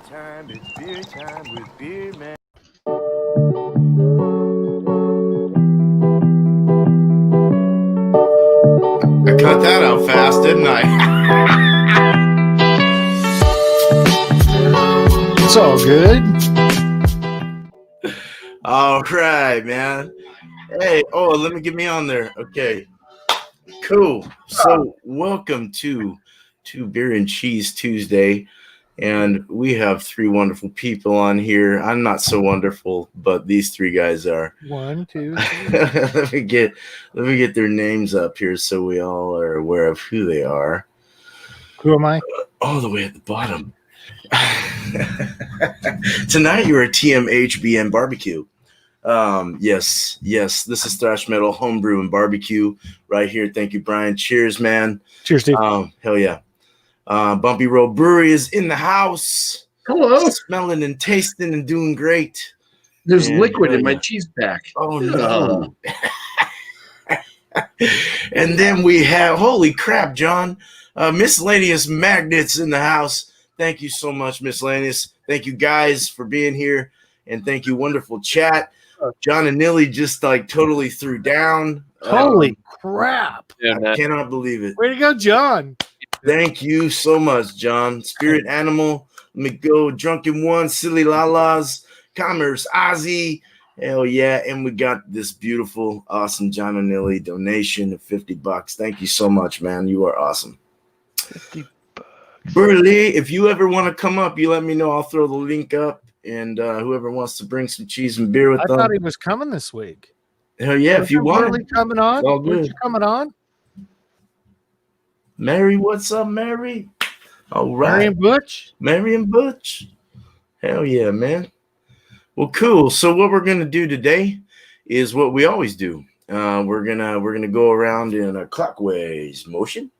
It's beer time with Beer Man. I cut that out fast, didn't I? It's all good. All right, man. Hey, let me get me on there. Okay, cool. So, welcome to Beer and Cheese Tuesday, and we have three wonderful people on here. I'm not so wonderful, but these three guys are. 1, 2, 3. let me get their names up here so we all are aware of who they are. Who am I? All the way at the bottom. Tonight you're a TMHBN barbecue. Yes, this is Thrash Metal Homebrew and Barbecue right here. Thank you, Brian. Cheers, man. Cheers, Steve. Hell yeah. Bumpy Brewery is in the house. Hello. Smelling and tasting and doing great. There's And liquid in my cheese pack. Oh no. And then we have, holy crap, John, Miscellaneous Magnets in the house. Thank you so much, Miscellaneous. Thank you guys for being here. And thank you, wonderful chat. John and Nilly just like totally threw down. Holy crap. I cannot believe it. Way to go, John. Thank you so much, John. Spirit Animal, let me go. Drunken One, Silly Lalas, Commerce, Ozzy. Hell yeah. And we got this beautiful, awesome John and Nilly donation of $50. Thank you so much, man. You are awesome. $50. Burley, if you ever want to come up, you let me know. I'll throw the link up. And whoever wants to bring some cheese and beer with them. I thought he was coming this week. Hell yeah, if you want. Burley coming on? All good. You coming on? Mary, what's up, Mary? All right. Mary and Butch? Mary and Butch. Hell yeah, man. Well, cool. So what we're gonna do today is what we always do. We're gonna go around in a clockwise motion,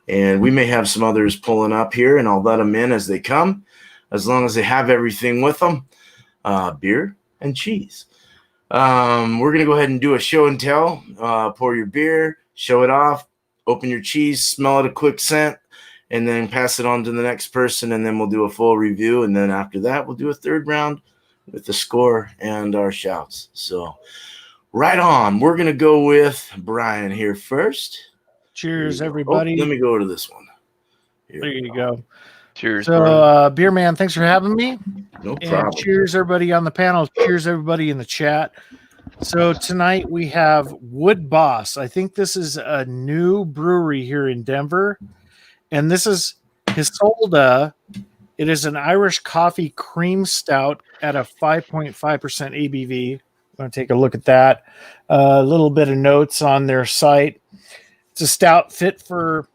and we may have some others pulling up here, and I'll let them in as they come, as long as they have everything with them, beer and cheese. We're gonna go ahead and do a show and tell. Pour your beer, show it off, open your cheese, smell it a quick scent, and then pass it on to the next person, and then we'll do a full review, and then after that we'll do a third round with the score and our shouts. So right on, we're gonna go with Brian here first. Cheers, everybody. Let me go to this one. There you go. Cheers. So, Beer Man, thanks for having me. No And problem. cheers, everybody on the panel. Cheers, everybody in the chat. So tonight we have Wood Boss. I think this is a new brewery here in Denver. And this is his soda. It is an Irish coffee cream stout at a 5.5% ABV. I'm going to take a look at that. A little bit of notes on their site. It's a stout fit for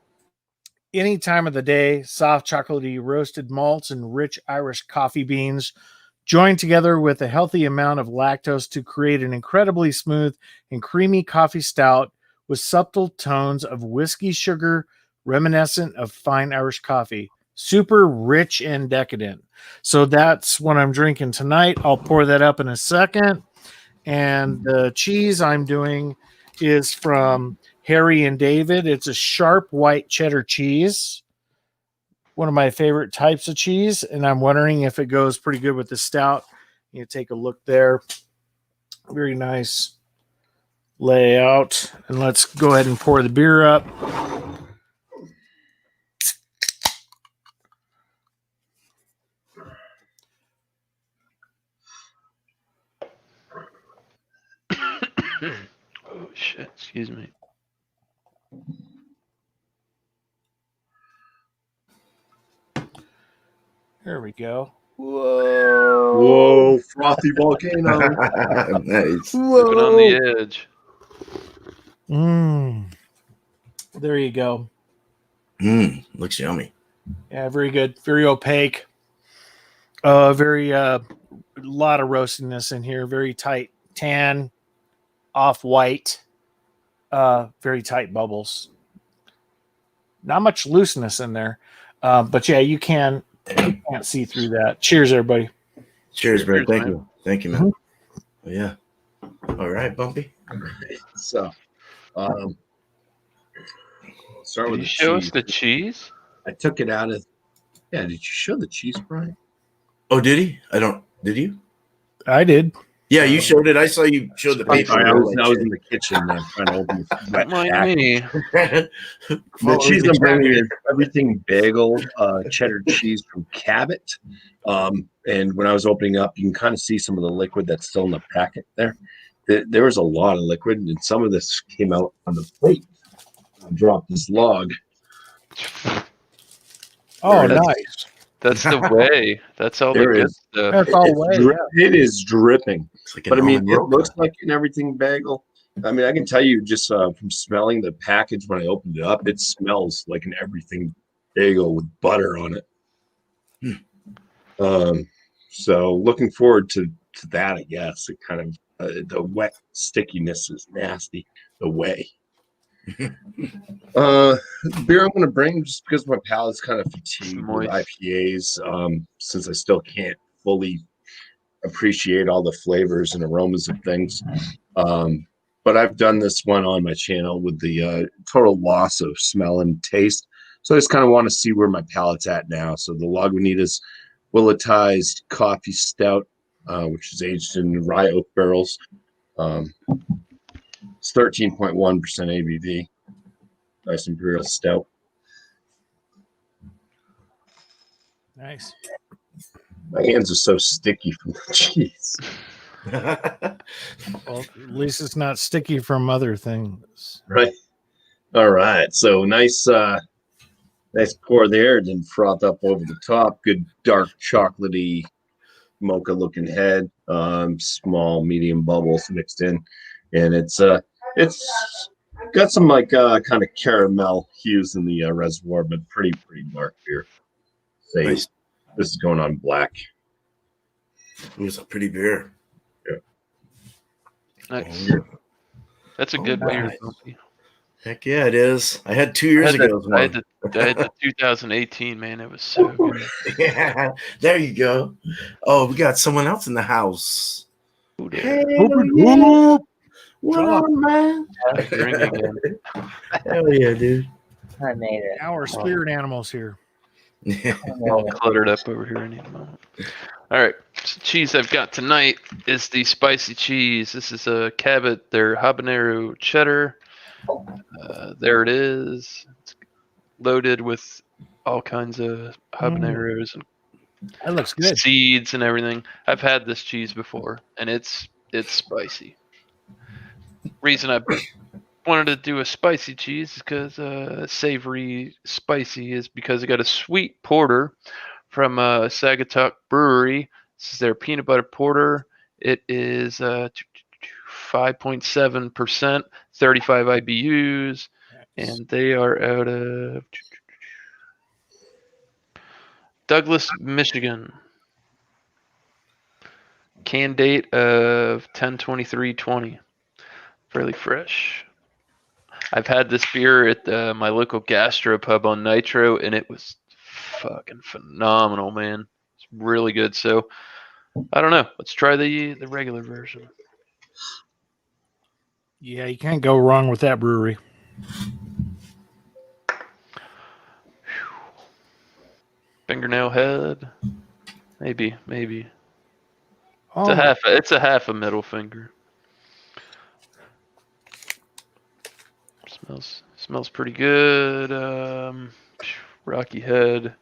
any time of the day. Soft, chocolatey roasted malts and rich Irish coffee beans joined together with a healthy amount of lactose to create an incredibly smooth and creamy coffee stout with subtle tones of whiskey sugar reminiscent of fine Irish coffee. Super rich and decadent. So that's what I'm drinking tonight. I'll pour that up in a second. And the cheese I'm doing is from Harry and David. It's a sharp white cheddar cheese. One of my favorite types of cheese. And I'm wondering if it goes pretty good with the stout. You take a look there. Very nice layout. And let's go ahead and pour the beer up. Oh shit! Excuse me. There we go. Whoa, frothy volcano. Nice. Living on the edge. There you go. Looks yummy. Yeah, very good. Very opaque. Very a lot of roastiness in here. Very tight tan, off white. Very tight bubbles. Not much looseness in there. But yeah, you can't see through that. Cheers, everybody. Cheers, bro. Cheers, Thank man. you. Thank you, man. Yeah. All right, Bumpy. So, start Did with you the show cheese. us the cheese? I took it out of. Yeah, did you show the cheese, Brian? Oh, did he? I don't. Did you? I did. Yeah, you showed it. I saw you showed the I'm paper. sorry, I was in the kitchen trying to open this wet Don't mind pack. me. The cheese I'm bringing is everything bagel, cheddar cheese from Cabot. And when I was opening up, you can kind of see some of the liquid that's still in the packet there. There was a lot of liquid, and some of this came out on the plate. I dropped this log. Oh, There it is. nice. That's the way. That's all There the good is. stuff. That's all way. It is dripping. It's like an But I mean, almond it roca. looks like an everything bagel. I mean, I can tell you just from smelling the package when I opened it up, it smells like an everything bagel with butter on it. So looking forward to that, I guess. It kind of the wet stickiness is nasty. The way. Beer I'm going to bring just because my palate's kind of fatigued with Moist. IPAs. Since I still can't fully appreciate all the flavors and aromas of things. But I've done this one on my channel with the total loss of smell and taste. So I just kind of want to see where my palate's at now. So the Lagunitas Willetized Coffee Stout, which is aged in rye oak barrels. It's 13.1% ABV. Nice imperial stout. Nice. My hands are so sticky from the cheese. Well, at least it's not sticky from other things. Right. All right. So nice pour there, then froth up over the top. Good dark chocolatey mocha looking head. Small, medium bubbles mixed in. And it's got some like kind of caramel hues in the reservoir, but pretty dark beer. Say Nice. this is going on black. It was a pretty beer. Nice. That's a good beer. Alright. Bumpy. Heck yeah, it is. I had 2 years ago. I had the 2018, man. It was so good. Yeah, there you go. Oh, we got someone else in the house. Ooh, there. Hell Whoop, yeah. whoop. What Drop. on, man? Back to ring again. Hell yeah, dude. I made it. Now we're spirit animals here. All cluttered up over here any moment. All right, so cheese I've got tonight is the spicy cheese. This is a Cabot, their habanero cheddar. There it is. It's loaded with all kinds of habaneros and That looks good. seeds and everything. I've had this cheese before, and it's spicy. Reason I wanted to do a spicy cheese is because savory spicy is because I got a sweet porter from Sagatuck Brewery. This is their peanut butter porter. It is 5.7%, 35 IBUs, and they are out of Douglas, Michigan. Can date of 10/23/20. Fairly fresh. I've had this beer at my local gastropub on Nitro, and it was fucking phenomenal, man. It's really good. So I don't know. Let's try the regular version. Yeah, you can't go wrong with that brewery. Fingernail head, maybe. Oh, It's a half a middle finger. Smells pretty good. Rocky head,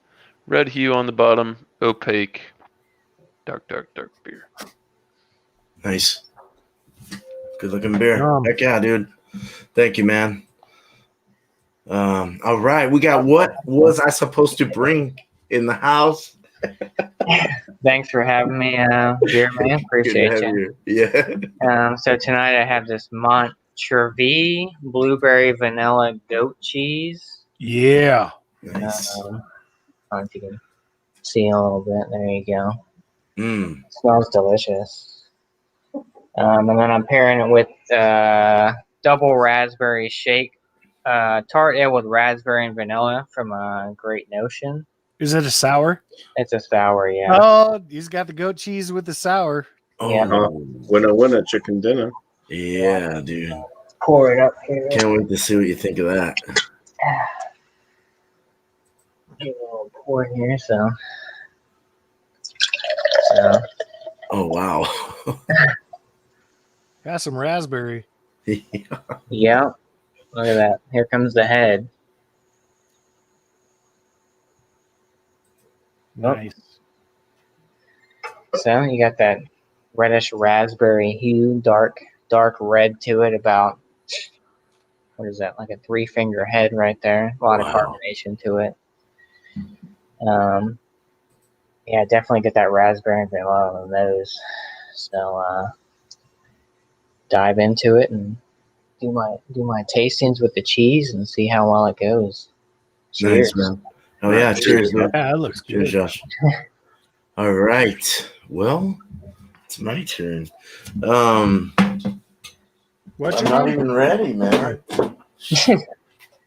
red hue on the bottom, opaque, dark beer. Nice. Good looking beer. Yum. Heck yeah, dude. Thank you, man. All right. We got what was I supposed to bring in the house? Thanks for having me, Beer Man. Appreciate Good to have you. you. Yeah. So tonight I have this Montreville blueberry vanilla goat cheese. yeah. Nice. I don't know if you can see a little bit. There you go. Smells delicious. And then I'm pairing it with double raspberry shake tart ale with raspberry and vanilla from Great Notion. Is it a sour? It's a sour, yeah. Oh, he's got the goat cheese with the sour. Yeah. Winner, chicken dinner. Yeah, dude. Pour it up here. Can't wait to see what you think of that. Give it a little pour here, so. So, Oh wow. Got some raspberry. yeah. Look at that. Here comes the head. Nice. So you got that reddish raspberry hue, dark red to it. About what is that? Like a 3-finger head right there. A lot of Wow. carbonation to it. Yeah, definitely get that raspberry and a lot on the nose. So dive into it and do my tastings with the cheese and see how well it goes. Cheers. Nice, man. Oh yeah, cheers, man. Yeah, that looks Cheers, good. Josh. All right. Well, it's my turn. What's I'm your not number? even ready, man.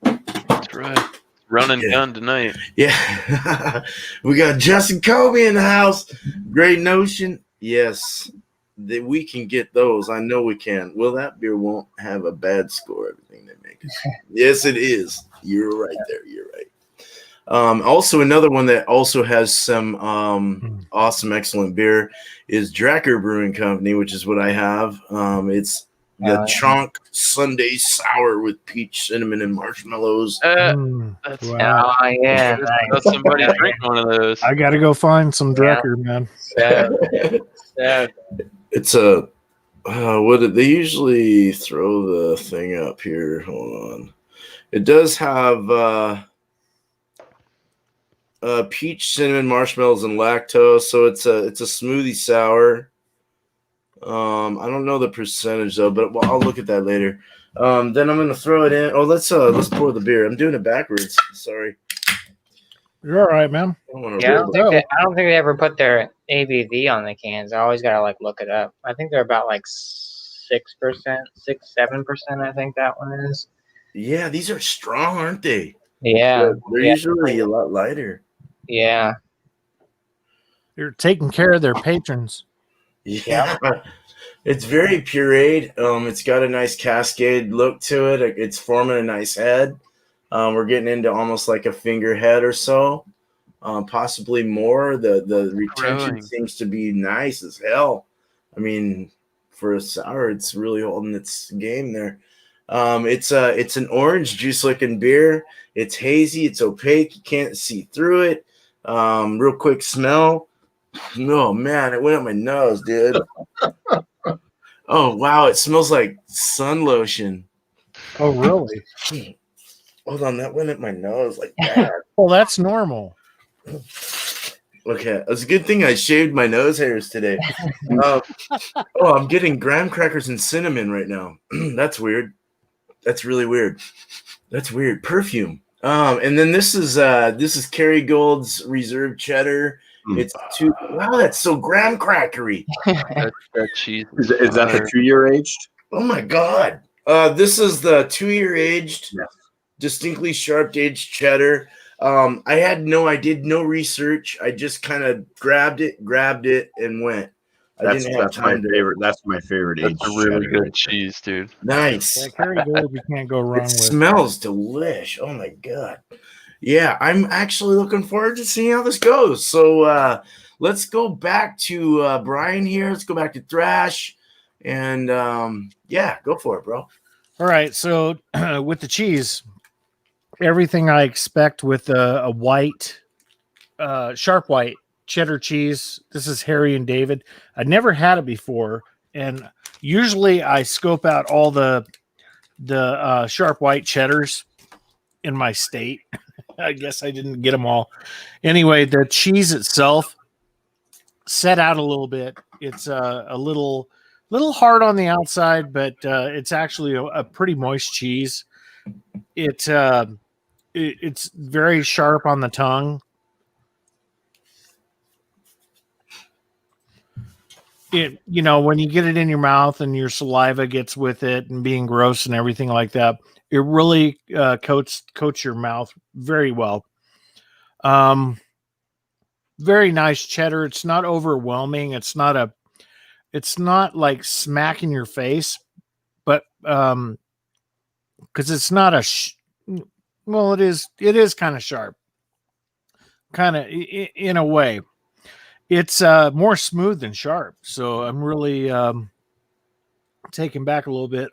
That's right. Run and Yeah. gun tonight. Yeah. We got Justin Kobe in the house. Great Notion. Yes. That we can get those. I know we can. Well, that beer won't have a bad score, everything they make it. Yes, it is. You're right there. You're right. Also, another one that also has some awesome, excellent beer is Dracker Brewing Company, which is what I have. It's the Chonk Sunday Sour with peach, cinnamon, and marshmallows. That's Wow. Oh yeah, Let somebody drink one of those. I got to go find some Yeah. Drecker, man. So It's a they usually throw the thing up here. Hold on. It does have peach, cinnamon, marshmallows, and lactose. So it's a smoothie sour. I don't know the percentage though, but I'll look at that later. Then I'm gonna throw it in. Oh, let's pour the beer. I'm doing it backwards. Sorry. You're all right, man. I don't want yeah, to roll. I don't think they ever put their ABV on the cans. I always gotta look it up. I think they're about like 6%, 7%. I think that one is. Yeah, these are strong, aren't they? Yeah, They're usually a lot lighter. yeah. They're taking care of their patrons. Yeah. It's very pureed. It's got a nice cascade look to it. It's forming a nice head. We're getting into almost like a finger head or so, possibly more. The retention Growing. seems to be nice as hell. I mean, for a sour, it's really holding its game there. It's an orange juice looking beer. It's hazy. It's opaque. You can't see through it. Real quick smell. Oh man, it went up my nose, dude. Oh wow, it smells like sun lotion. Oh, really? Hold on, that went up my nose like that. Well, that's normal. Okay, it's a good thing I shaved my nose hairs today. I'm getting graham crackers and cinnamon right now. That's weird. That's really weird. That's weird. Perfume. And then this is Kerrygold's Reserve Cheddar. It's wow, that's so graham crackery. That cheese Is that the 2-year aged? Oh my god. This is the 2-year aged, distinctly sharp aged cheddar. I did no research. I just kind of grabbed it, and went. That's my favorite. That's my favorite aged. That's a really cheddar good right there. cheese, dude. Nice. Yeah, Kerrygold, you can't go wrong It with. smells delish. Oh my god. Yeah, I'm actually looking forward to seeing how this goes. So let's go back to Brian here. Let's go back to Thrash. And yeah, go for it, bro. All right, so with the cheese, everything I expect with a white, sharp white cheddar cheese. This is Harry and David. I never had it before, and usually I scope out all the sharp white cheddars in my state. I guess I didn't get them all. Anyway, the cheese itself set out a little bit. It's a little hard on the outside, but it's actually a pretty moist cheese. It's very sharp on the tongue. When you get it in your mouth and your saliva gets with it and being gross and everything like that, it really coats your mouth very well. Very nice cheddar. It's not overwhelming. It's not like smacking your face, but because it's not it is kind of sharp, kind of in a way. It's more smooth than sharp, so I'm really taken back a little bit.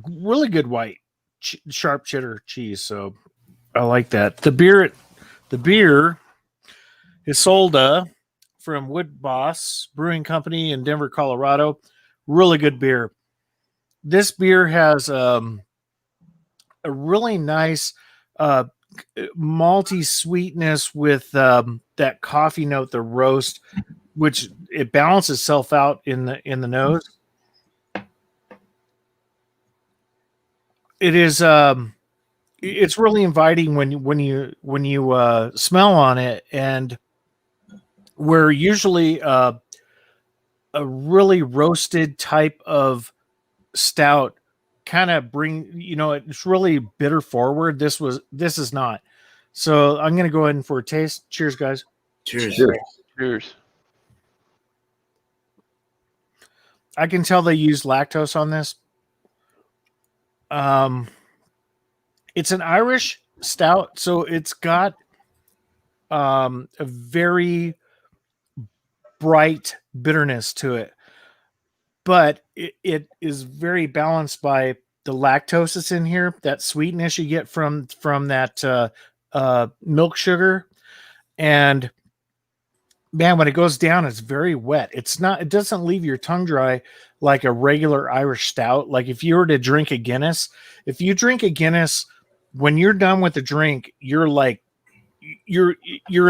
Really good white sharp cheddar cheese, so I like that. The beer is sold from Wood Boss Brewing Company in Denver, Colorado. Really good beer. This beer has a really nice malty sweetness with that coffee note, the roast, which it balances itself out in the nose. It is it's really inviting when you smell on it, and where usually a really roasted type of stout kind of it's really bitter forward. This is not. So I'm gonna go ahead and for a taste. Cheers, guys. Cheers. Cheers. I can tell they use lactose on this. It's an Irish stout, so it's got a very bright bitterness to it, but it is very balanced by the lactose that's in here, that sweetness you get from that milk sugar. And man, when it goes down, it's very wet. It doesn't leave your tongue dry like a regular Irish stout. Like if you were to drink a Guinness, if you drink a Guinness, when you're done with the drink, you're like, you're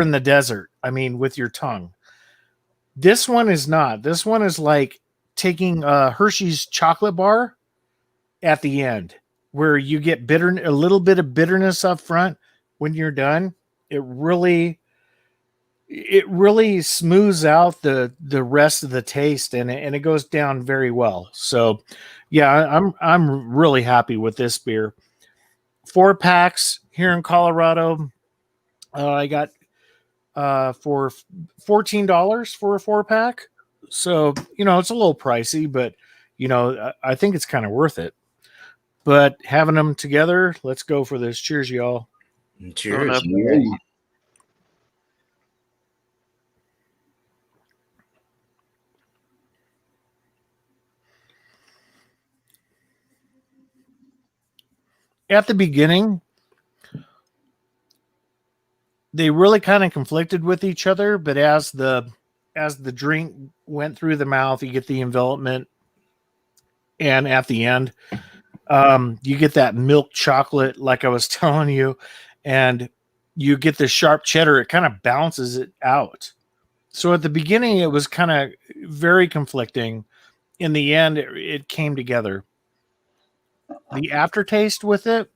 in the desert. I mean, with your tongue. This one is not. This one is like taking a Hershey's chocolate bar at the end, where you get a little bit of bitterness up front. When you're done, it really smooths out the rest of the taste, and it goes down very well. So yeah, I'm really happy with this beer. 4 packs here in Colorado. I got for $14 for a 4-pack. So, it's a little pricey, but I think it's kind of worth it. But having them together, let's go for this. Cheers, y'all. Cheers. At the beginning, they really kind of conflicted with each other, but as the drink went through the mouth, you get the envelopment, and at the end, you get that milk chocolate, like I was telling you, and you get the sharp cheddar. It kind of balances it out. So at the beginning, it was kind of very conflicting. In the end, it came together. The aftertaste with it,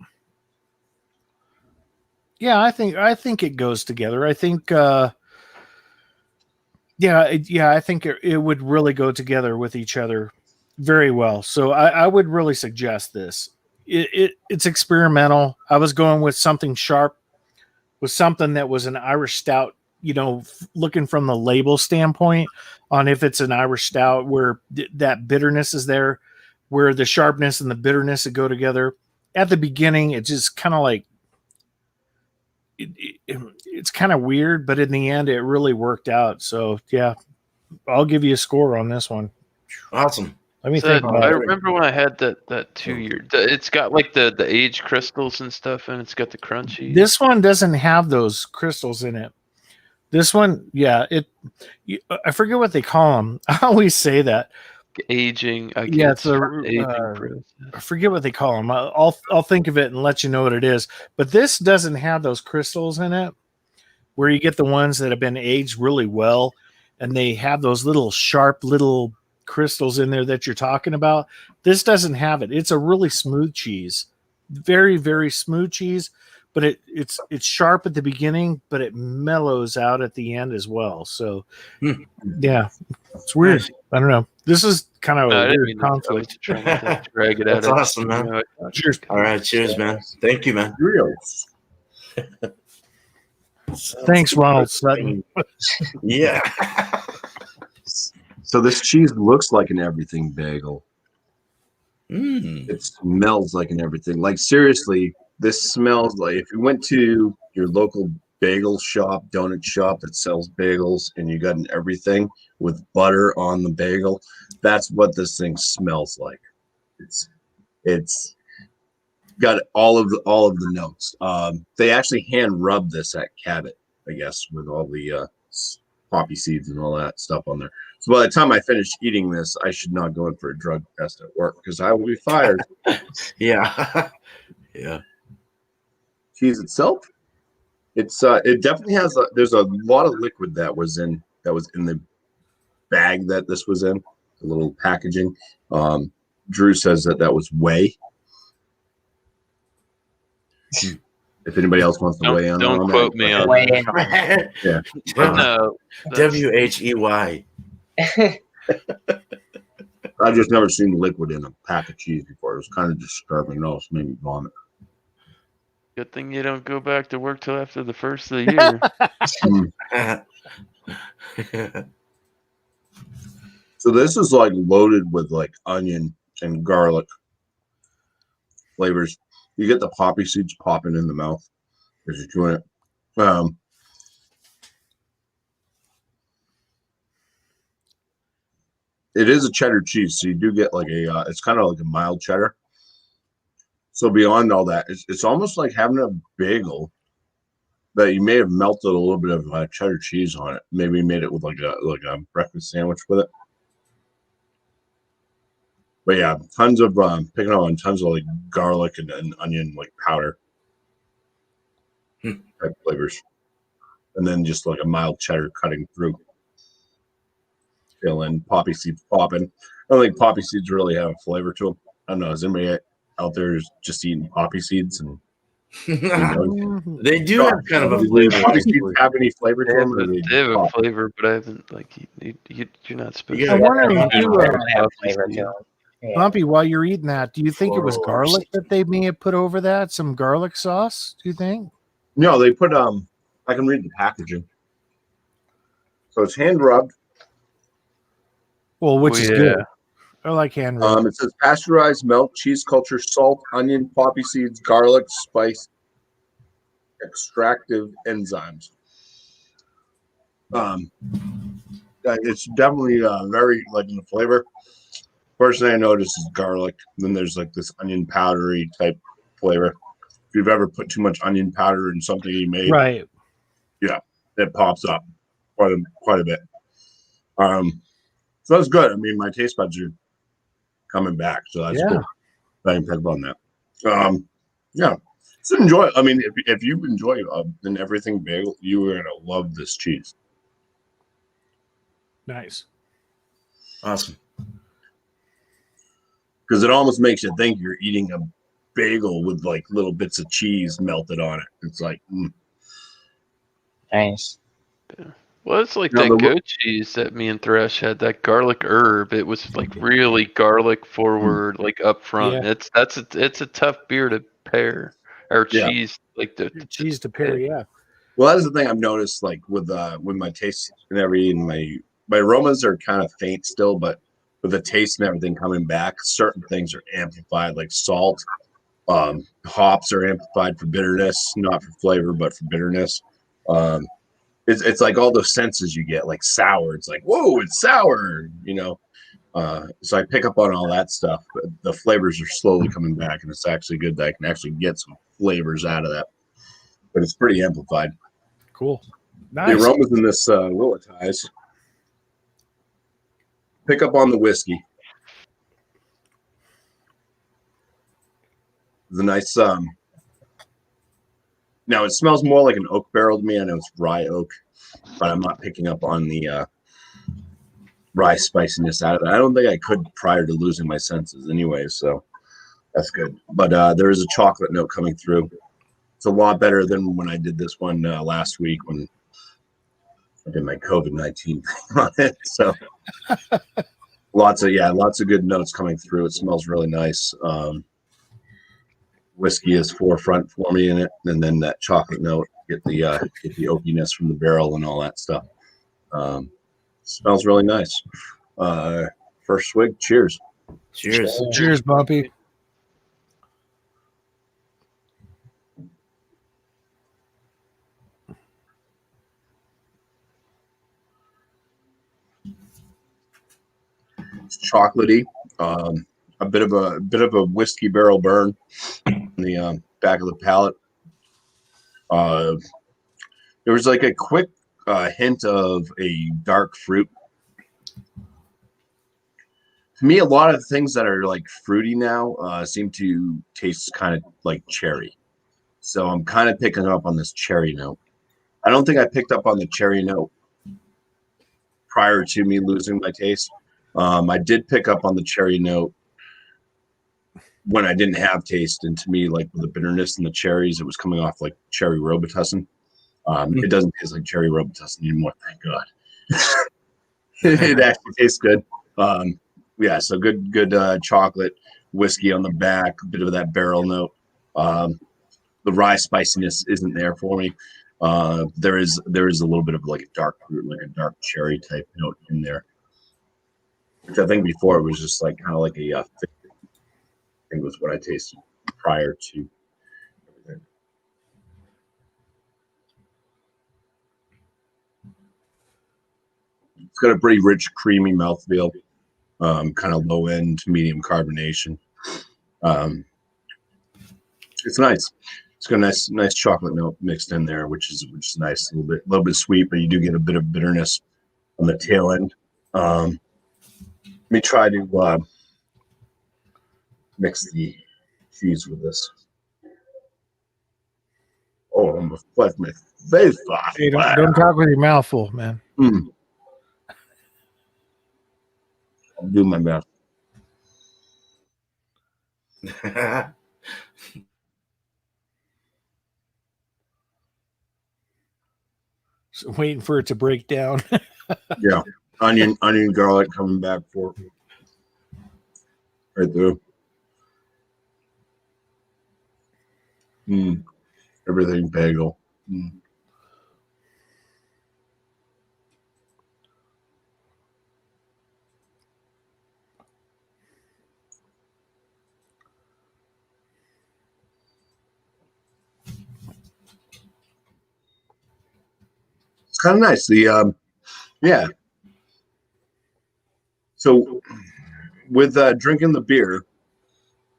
yeah, I think it goes together. I think, I think it would really go together with each other very well. So I would really suggest this. It's experimental. I was going with something sharp, with something that was an Irish stout, looking from the label standpoint on if it's an Irish stout, where that bitterness is there, where the sharpness and the bitterness would go together. At the beginning, it's just kind of like, it's kind of weird, but in the end, it really worked out. So yeah, I'll give you a score on this one. Awesome. Let me think about I it. remember when I had that 2-year. It's got like the age crystals and stuff, and it's got the crunchy. This one doesn't have those crystals in it. This one, yeah, I forget what they call them. I always say that. Aging. Yeah, it's aging process. I forget what they call them. I'll think of it and let you know what it is. But this doesn't have those crystals in it, where you get the ones that have been aged really well, and they have those little sharp little crystals in there that you're talking about. This doesn't have it. It's a really smooth cheese, very, very smooth cheese. But it's sharp at the beginning, but it mellows out at the end as well. So yeah, it's weird. I don't know. This is kind of a weird conflict. Trying to drag it out. That's awesome, man. Cheers. All right, cheers, man. Thank you, man. Thanks, Ronald Sutton. Yeah. So this cheese looks like an everything bagel. It smells like an everything. Like seriously, this smells like if you went to your local bagel shop, donut shop that sells bagels, and you got an everything with butter on the bagel. That's what this thing smells like. It's got all of the notes. They actually hand rub this at Cabot, I guess, with all the poppy seeds and all that stuff on there. So by the time I finish eating this, I should not go in for a drug test at work because I will be fired. Yeah. Yeah. Cheese itself, it definitely has there's a lot of liquid that was in the bag that this was in, the little packaging. Drew says that was whey. If anybody else wants to weigh in Don't on quote that, me on Way that. in. yeah. No, that's- WHEY. I've just never seen liquid in a pack of cheese before. It was kind of disturbing. It almost made me vomit. Good thing you don't go back to work till after the first of the year. So this is like loaded with like onion and garlic flavors. You get the poppy seeds popping in the mouth as you're doing it. It is a cheddar cheese, so you do get like a. It's kind of like a mild cheddar. So beyond all that, it's almost like having a bagel that you may have melted a little bit of cheddar cheese on it. Maybe made it with like a breakfast sandwich with it. But yeah, tons of picking up on tons of like garlic and onion like powder type flavors, and then just like a mild cheddar cutting through. And poppy seeds popping. I don't think poppy seeds really have a flavor to them. I don't know. Is anybody out there just eating poppy seeds? And They do have kind of a do flavor. poppy seeds have any flavor to them? Or They have a flavor, but I haven't like you're not supposed Yeah. I'm to. wondering They if you, don't have flavor to them. Yeah. Bumpy, while you're eating that, do you think it was Whoa. garlic that they may have put over that? Some garlic sauce? Do you think? No, they put I can read the packaging. So it's hand rubbed. Well, which is yeah. good. I like hand rub. It says pasteurized milk, cheese culture, salt, onion, poppy seeds, garlic, spice, extractive enzymes. It's definitely very like in the flavor. First thing I noticed is garlic. Then there's like this onion powdery type flavor. If you've ever put too much onion powder in something you made, Right. it pops up quite a bit. So that's good. I mean, my taste buds are coming back, so that's cool. I can pick up on that. Yeah, so enjoy. I mean, if you enjoy an everything bagel, you are gonna love this cheese. Nice. Awesome. Because it almost makes you think you're eating a bagel with like little bits of cheese melted on it. It's like, Nice. Well, it's like Now, that goat cheese that me and Thrash had. That garlic herb. It was like really garlic forward, like up front. Yeah. It's a tough beer to pair or Yeah. cheese like the Cheese to pair, yeah. well, that's the thing I've noticed. Like with my taste and everything, my aromas are kind of faint still, but with the taste and everything coming back, certain things are amplified, like salt. Hops are amplified for bitterness, not for flavor, but for bitterness. It's like all those senses you get, like sour. It's like, whoa, it's sour, you know. So I pick up on all that stuff, but the flavors are slowly coming back, and it's actually good that I can actually get some flavors out of that. But it's pretty amplified. Cool. The Nice. aromas in this Willetize pick up on the whiskey. The nice now it smells more like an oak barrel to me. I know it's rye oak, but I'm not picking up on the rye spiciness out of it. I don't think I could prior to losing my senses anyway, so that's good. But there is a chocolate note coming through. It's a lot better than when I did this one last week when I did my COVID-19 thing on it. So lots of good notes coming through. It smells really nice. Whiskey is forefront for me in it, and then that chocolate note, get the oakiness from the barrel and all that stuff. Smells really nice. First swig, cheers. Cheers. Cheers, Bumpy. It's chocolatey. A bit of a whiskey barrel burn on the back of the palate. There was like a quick hint of a dark fruit. To me, a lot of things that are like fruity now seem to taste kind of like cherry. So I'm kind of picking up on this cherry note. I don't think I picked up on the cherry note prior to me losing my taste. I did pick up on the cherry note when I didn't have taste, and to me, like the bitterness and the cherries, it was coming off like cherry Robitussin. It doesn't taste like cherry Robitussin anymore, thank God. It actually tastes good. Yeah, so good chocolate whiskey on the back, a bit of that barrel note. The rye spiciness isn't there for me. There is a little bit of like a dark fruit, like a dark cherry type note in there, which I think before it was just like kind of like a thick thing was what I tasted prior to everything. It's got a pretty rich, creamy mouthfeel, kind of low end to medium carbonation. It's nice. It's got a nice chocolate note mixed in there, which is nice. A little bit sweet, but you do get a bit of bitterness on the tail end. Let me try to mix the cheese with this. Oh, I'm gonna flex my face off. Hey, don't talk with your mouth full, man. I'll do my best. Just waiting for it to break down. Yeah, onion, garlic coming back for right through. Everything bagel. It's kind of nice. Yeah. So with drinking the beer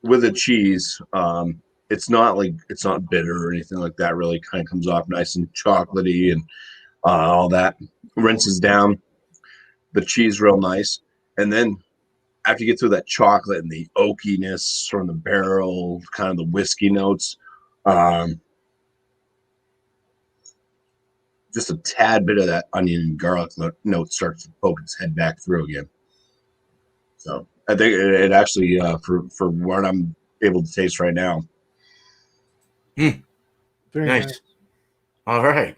with the cheese, it's not bitter or anything like that. Really, kind of comes off nice and chocolatey and all that. Rinses down the cheese real nice, and then after you get through that chocolate and the oakiness from the barrel, kind of the whiskey notes, just a tad bit of that onion and garlic note starts to poke its head back through again. So I think it actually, for what I'm able to taste right now. Very nice. All right.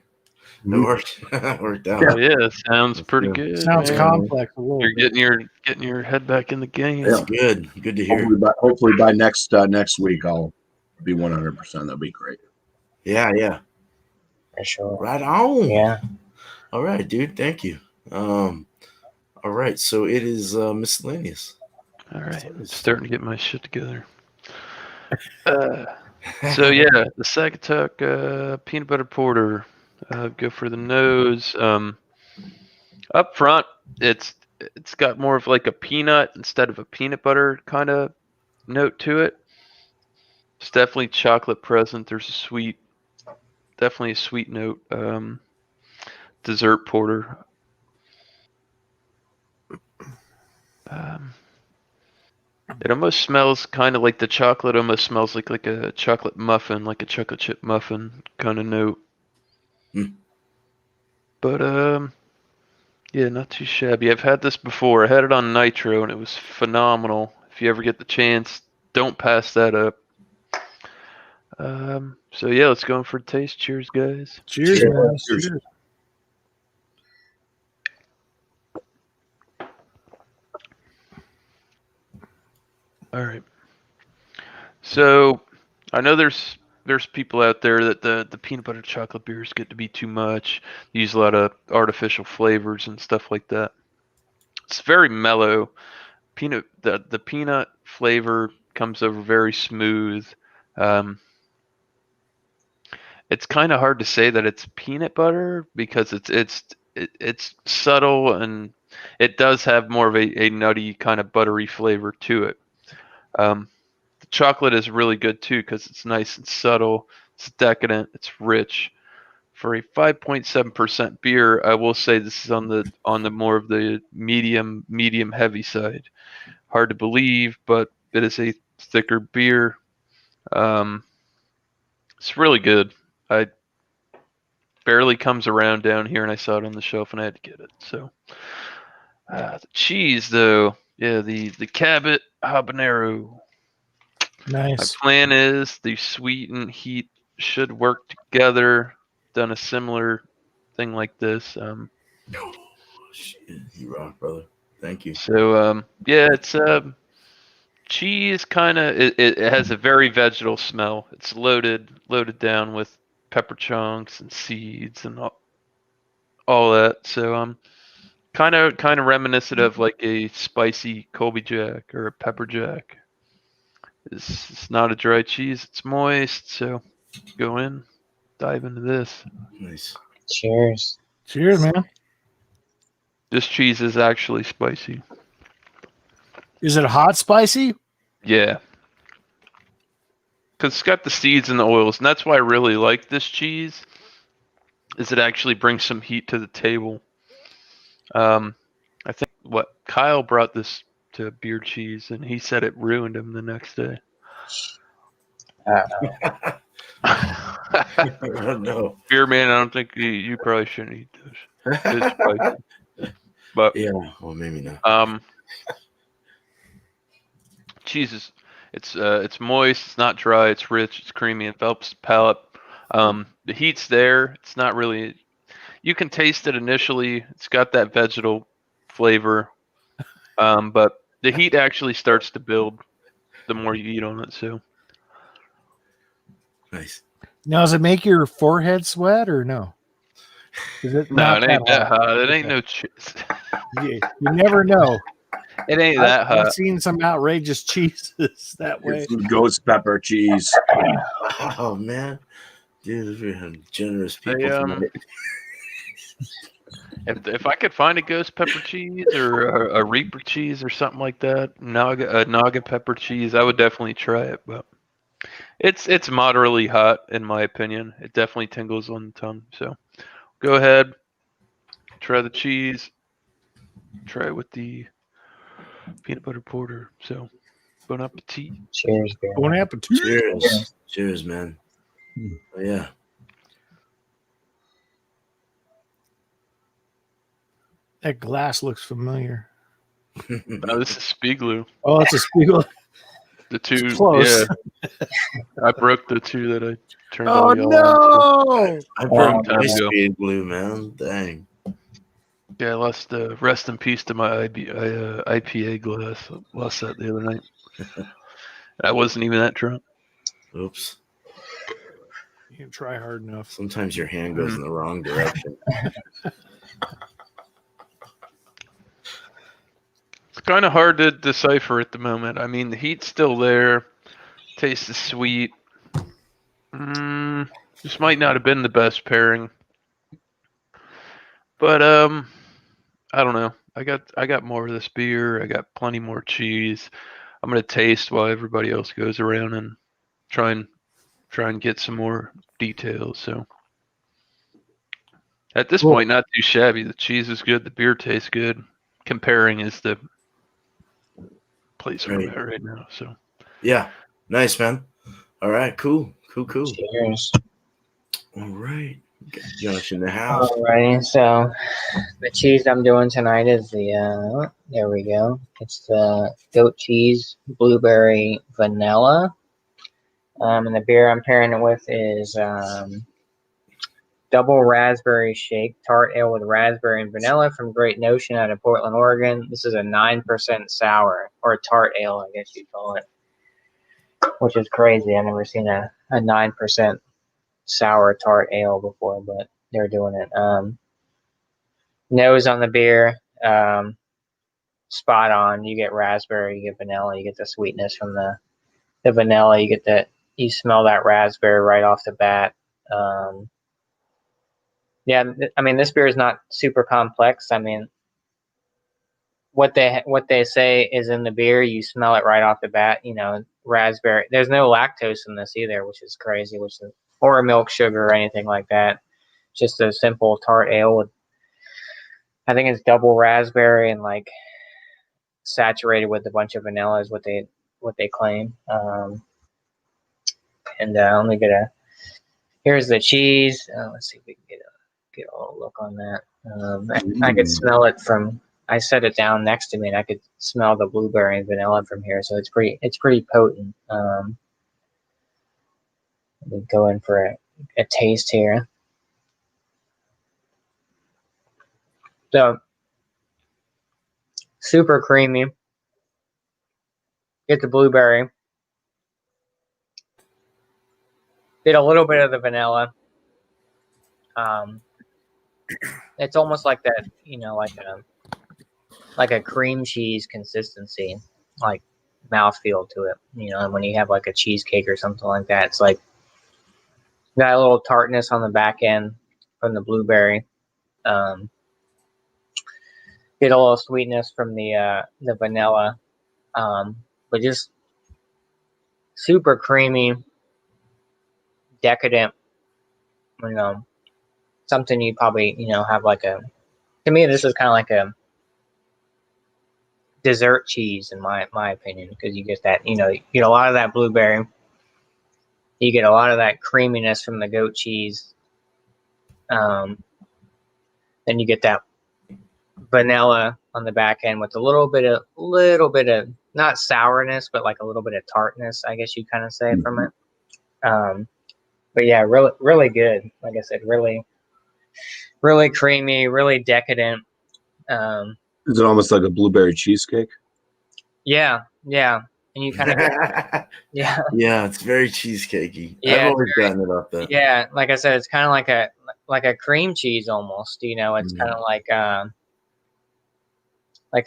It worked out. Oh, yeah, sounds pretty good. Sounds man. complex a little You're bit. getting your head back in the game. That's good. Good to hear. Hopefully by next week I'll be 100%. That'll be great. Yeah. For sure. Right on. Yeah. All right, dude. Thank you. All right. So it is miscellaneous. All right, starting to get my shit together. So yeah, the Sagatuck peanut butter porter. Go for the nose. Up front, it's got more of like a peanut instead of a peanut butter kind of note to it. It's definitely chocolate present. There's definitely a sweet note. Dessert porter. It almost smells kind of like the chocolate. Almost smells like a chocolate muffin, like a chocolate chip muffin kind of note. But yeah, not too shabby. I've had this before. I had it on nitro, and it was phenomenal. If you ever get the chance, don't pass that up. So yeah, let's go in for a taste. Cheers, guys. Cheers. Cheers. All right. So I know there's people out there that the peanut butter chocolate beers get to be too much. They use a lot of artificial flavors and stuff like that. It's very mellow. The peanut flavor comes over very smooth. It's kind of hard to say that it's peanut butter because it's subtle and it does have more of a nutty kind of buttery flavor to it. The chocolate is really good too because it's nice and subtle. It's decadent. It's rich. For a 5.7% beer, I will say this is on the more of the medium heavy side. Hard to believe, but it is a thicker beer. It's really good. I barely comes around down here, and I saw it on the shelf, and I had to get it. So the cheese, though, yeah, the Cabot habanero. My Nice. plan is the sweet and heat should work together. Done a similar thing like this. Shit, you rock, brother. Thank you. So yeah, it's cheese kind of it has a very vegetal smell. It's loaded down with pepper chunks and seeds and all that. So kind of reminiscent of like a spicy Colby Jack or a pepper Jack. It's not a dry cheese. It's moist. So go in, dive into this. Nice. Cheers. Cheers, man. This cheese is actually spicy. Is it hot spicy? Yeah. Because it's got the seeds and the oils, and that's why I really like this cheese, is it actually brings some heat to the table. I think Kyle brought this to beer cheese, and he said it ruined him the next day. No. Beer man, I don't think you probably shouldn't eat this. It's spicy. But Yeah, well, maybe not. Cheese is it's moist, it's not dry, it's rich, it's creamy, it envelops the palate. The heat's there. It's not really. You can taste it initially. It's got that vegetal flavor, but the heat actually starts to build the more you eat on it. So Nice. Now, does it make your forehead sweat or no? Is it no, not it ain't that hot? hot. It ain't Okay. no cheese. You never know. It ain't that I've hot. seen some outrageous cheeses that way. It's ghost pepper cheese. Oh man, dude, we have generous people. They, tonight. If I could find a ghost pepper cheese or a Reaper cheese or something like that, Naga pepper cheese, I would definitely try it. But it's moderately hot in my opinion. It definitely tingles on the tongue. So go ahead, try the cheese. Try it with the peanut butter porter. So bon appetit. Cheers, beer. Bon appetit. Cheers, cheers, man. Oh, yeah. That glass looks familiar. No, this is Spiegeloo. Oh, it's a Spiegel. The two, It's close. yeah. I broke the two that I turned Oh on y'all on. no! I broke time my ago. speed blue, man. Dang. Yeah, I lost rest in peace to my IPA glass. I lost that the other night. I wasn't even that drunk. Oops. You can try hard enough. Sometimes your hand goes in the wrong direction. It's kind of hard to decipher at the moment. I mean, the heat's still there. Taste is sweet. This might not have been the best pairing, but I don't know. I got more of this beer. I got plenty more cheese. I'm gonna taste while everybody else goes around and try and get some more details. So at this point, not too shabby. The cheese is good. The beer tastes good. Comparing is the place we're at right now. So Yeah. Nice, man. All right. Cool. Cheers. All right. Got Josh in the house. Alrighty, so the cheese I'm doing tonight is the there we go. It's the goat cheese, blueberry, vanilla. And the beer I'm pairing it with is double raspberry shake tart ale with raspberry and vanilla from Great Notion out of Portland, Oregon. This is a 9% sour, or tart ale, I guess you'd call it, which is crazy. I've never seen a 9% sour tart ale before, but they're doing it. Nose on the beer, spot on. You get raspberry, you get vanilla, you get the sweetness from the vanilla. You get that, you smell that raspberry right off the bat. Yeah, I mean, this beer is not super complex. I mean, what they say is in the beer. You smell it right off the bat. You know, raspberry. There's no lactose in this either, which is crazy. Or milk sugar or anything like that. Just a simple tart ale with, I think it's double raspberry and like saturated with a bunch of vanilla is what they claim. And let me here's the cheese. Let's see if we can get a little look on that. I could smell it from, I set it down next to me and I could smell the blueberry and vanilla from here. So it's pretty potent. We go in for a taste here. So super creamy. Get the blueberry. Get a little bit of the vanilla. It's almost like that, you know, like a cream cheese consistency, like mouthfeel to it. You know, when you have like a cheesecake or something like that, it's like got a little tartness on the back end from the blueberry. Get a little sweetness from the vanilla, but just super creamy, decadent. You know, something you probably have like a. To me, this is kind of like a dessert cheese in my opinion, because you get that, you get a lot of that blueberry, you get a lot of that creaminess from the goat cheese, then you get that vanilla on the back end with a little bit of not sourness, but like a little bit of tartness, I guess you kind of say, from it. But yeah, really good. Like I said, really creamy, really decadent. Is it almost like a blueberry cheesecake? Yeah, and you kind of yeah, it's very cheesecakey. Yeah, I've always gotten it off that. yeah. Like I said, it's kind of like a cream cheese almost. It's kind of like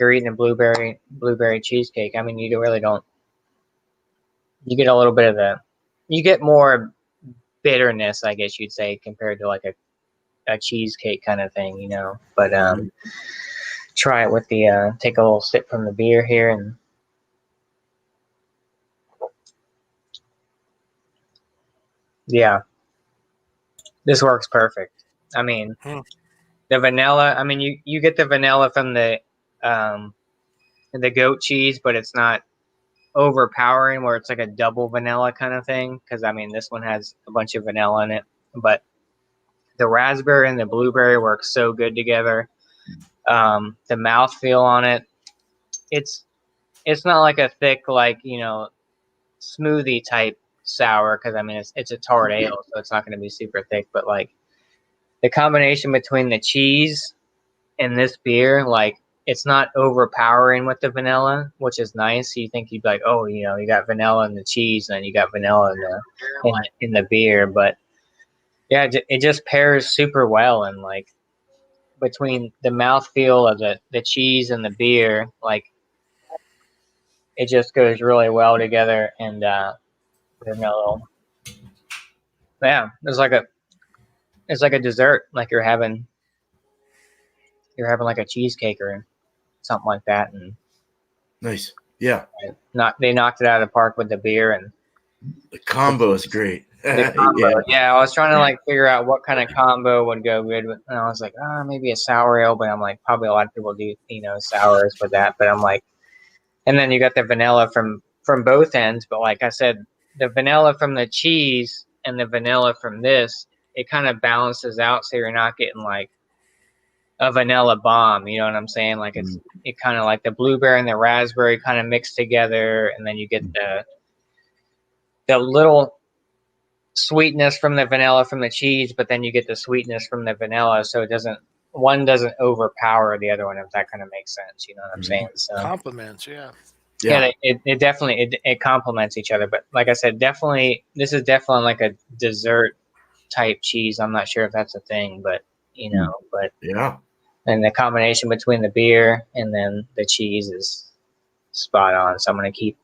you're eating a blueberry cheesecake. I mean, you really don't. You get a little bit of you get more bitterness, I guess you'd say, compared to like a cheesecake kind of thing, But try it with the take a little sip from the beer here, and yeah, this works perfect. I mean, the vanilla. I mean, you get the vanilla from the goat cheese, but it's not overpowering where it's like a double vanilla kind of thing. Because I mean, this one has a bunch of vanilla in it, but the raspberry and the blueberry work so good together. The mouthfeel on it, it's not like a thick, like, smoothie type sour, because I mean it's a tart ale, so it's not going to be super thick. But like the combination between the cheese and this beer, like, it's not overpowering with the vanilla, which is nice. You think you'd be like, oh, you got vanilla in the cheese, and then you got vanilla in the beer, but yeah, it just pairs super well. And like between the mouthfeel of the cheese and the beer, like it just goes really well together. And there's no little, yeah, it's like a dessert, like you're having like a cheesecake or something like that. And Nice. Yeah. they knocked it out of the park with the beer, and The combo is great. the combo. Yeah, I was trying to like figure out what kind of combo would go good with, and I was like, maybe a sour ale, but I'm like, probably a lot of people do, sours with that. But I'm like, and then you got the vanilla from both ends. But like I said, the vanilla from the cheese and the vanilla from this, it kind of balances out, so you're not getting like a vanilla bomb. You know what I'm saying? Like it kind of like the blueberry and the raspberry kind of mixed together, and then you get the little sweetness from the vanilla from the cheese, but then you get the sweetness from the vanilla, so one doesn't overpower the other one, if that kind of makes sense. You know what I'm saying? So Compliments, yeah. it definitely it complements each other. But like I said, this is definitely like a dessert type cheese. I'm not sure if that's a thing, but but Yeah. and the combination between the beer and then the cheese is spot on. So I'm gonna keep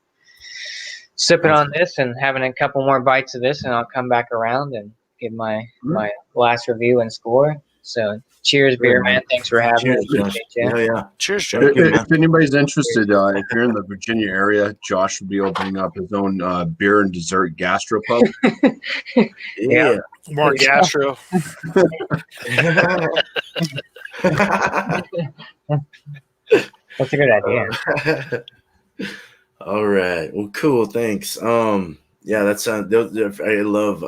sipping on this and having a couple more bites of this, and I'll come back around and give my last review and score. So cheers, beer man. Thanks for having Cheers, me. Josh. Appreciate you. Yeah. Cheers, Joe. Thank you, man. If anybody's interested, if you're in the Virginia area, Josh will be opening up his own beer and dessert gastropub. Yeah. More gastro. That's a good idea. All right. Well, cool. Thanks. Yeah, that's I love.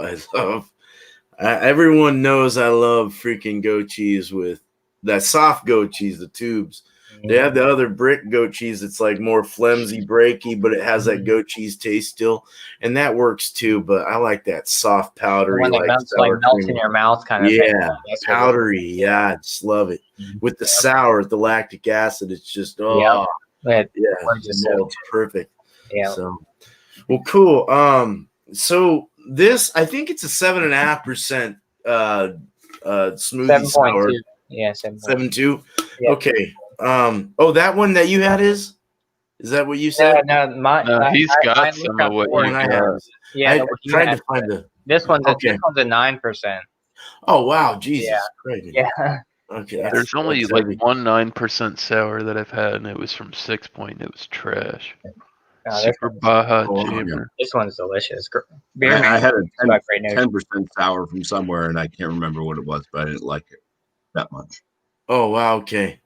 Everyone knows I love freaking goat cheese with that soft goat cheese, the tubes. They have the other brick goat cheese that's like more flimsy, breaky, but it has that goat cheese taste still, and that works too. But I like that soft, powdery, When it melts, sour melts cream. in your mouth, kind of thing. Yeah, That's what powdery. Yeah, I just love it. With the sour, the lactic acid, it's just Yeah. It yeah, works just melts perfect. Yeah. So, well, cool. So this, I think it's a 7.5% smoothie sour. 7.2. Yeah, 7.2. Yeah. Okay. Oh, that one that you had is that what you said? No, He's got some of what One you I got. have. Yeah, I what you tried had. to find the. This one's Okay. a 9%. Oh wow, Jesus Yeah. Christ. Yeah. Okay. Yeah. There's only that's like heavy. 9% sour that I've had, and it was from 6 Point. It was trash. No, Super Baja Oh, Jammer. this one's delicious. Beer I man. had a My great news. 10% sour from somewhere, and I can't remember what it was, but I didn't like it that much. Oh wow, okay.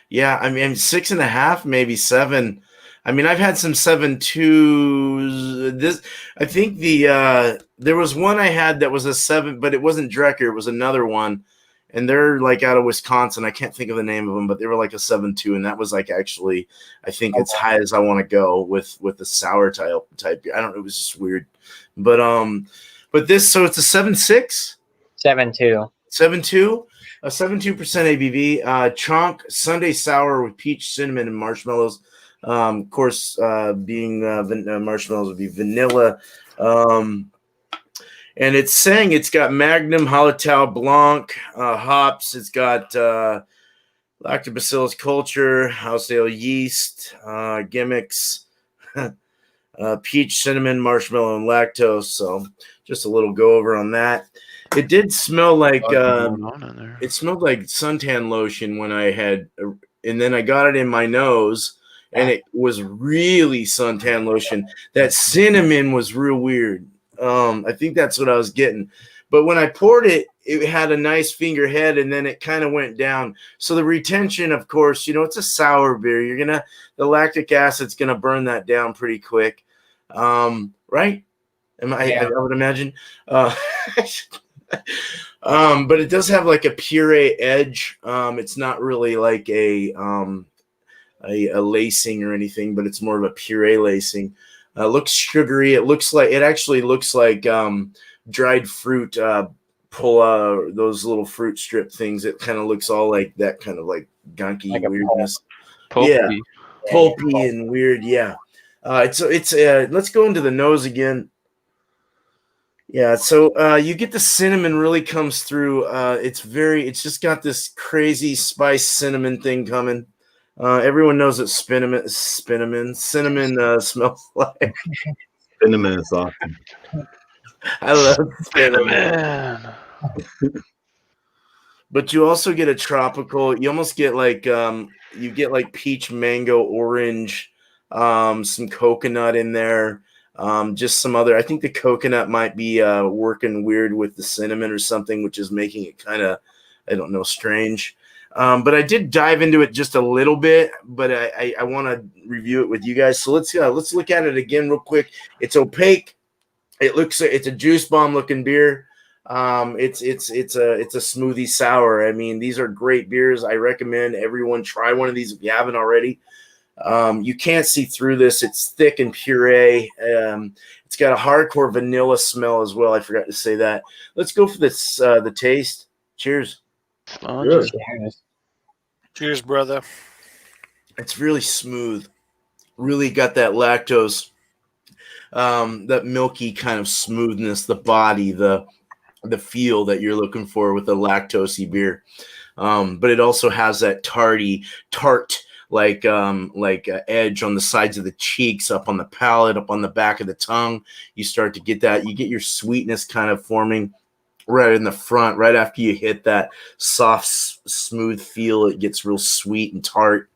Yeah, I mean 6.5, maybe 7. I mean, I've had some 7.2s. This, I think there was one I had that was a 7, but it wasn't Drecker. It was another one, and they're like out of Wisconsin. I can't think of the name of them, but they were like a 7.2, and that was like actually, I think as high as I want to go with the sour type. I don't know. It was just weird, but this, so it's a 7.6, 7.2. 7.2. A 7.2% ABV, chonk Sunday sour with peach, cinnamon, and marshmallows. Of course, being marshmallows would be vanilla. And it's saying it's got Magnum, Hallertau, Blanc, hops. It's got Lactobacillus culture, house ale yeast, gimmicks, peach, cinnamon, marshmallow, and lactose. So just a little go over on that. It did smell like it smelled like suntan lotion when I had, and then I got it in my nose, and it was really suntan lotion. That cinnamon was real weird. I think that's what I was getting. But when I poured it, it had a nice finger head, and then it kind of went down. So the retention, of course, it's a sour beer. The lactic acid's gonna burn that down pretty quick, right? I would imagine. But it does have like a puree edge. It's not really like a lacing or anything, but it's more of a puree lacing. Looks sugary. It actually looks like dried fruit. Pull those little fruit strip things. It kind of looks all like that, kind of like gunky Like weirdness. Pulpy. Yeah, pulpy and weird. Yeah. It's let's go into the nose again. Yeah, so you get the cinnamon really comes through. It's just got this crazy spice cinnamon thing coming. Everyone knows that cinnamon smells like. Cinnamon is awesome. I love cinnamon. Man. But you also get a tropical. You almost get like peach, mango, orange, some coconut in there. Just some other, I think the coconut might be working weird with the cinnamon or something, which is making it kind of, I don't know, strange. But I did dive into it just a little bit, but I want to review it with you guys. So let's look at it again real quick. It's opaque. It looks it's a juice bomb looking beer. It's a smoothie sour. I mean, these are great beers. I recommend everyone try one of these if you haven't already. You can't see through this. It's thick and puree. It's got a hardcore vanilla smell as well. I forgot to say that. Let's go for this. The taste. Cheers. Sponges. Cheers, brother. It's really smooth. Really got that lactose, that milky kind of smoothness, the body, the feel that you're looking for with a lactosey beer. But it also has that tart. Like edge on the sides of the cheeks, up on the palate, up on the back of the tongue. You start to get that. You get your sweetness kind of forming right in the front, right after you hit that soft, smooth feel. It gets real sweet and tart.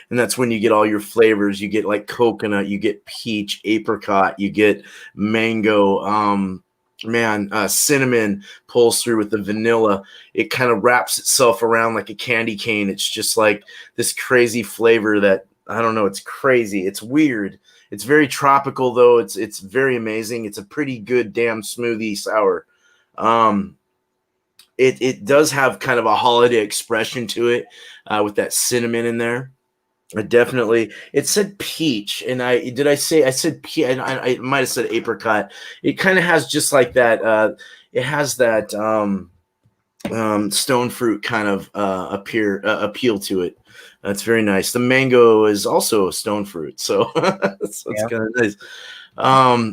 And that's when you get all your flavors. You get like coconut, you get peach, apricot, you get mango. Cinnamon pulls through with the vanilla. It kind of wraps itself around like a candy cane. It's just like this crazy flavor that, I don't know, it's crazy. It's weird. It's very tropical though. It's very amazing. It's a pretty good damn smoothie sour. It does have kind of a holiday expression to it with that cinnamon in there. It said peach, and I said peach, and I might have said apricot. It kind of has just like that. It has that stone fruit kind of appeal to it. That's very nice. The mango is also a stone fruit, so it's kind of nice.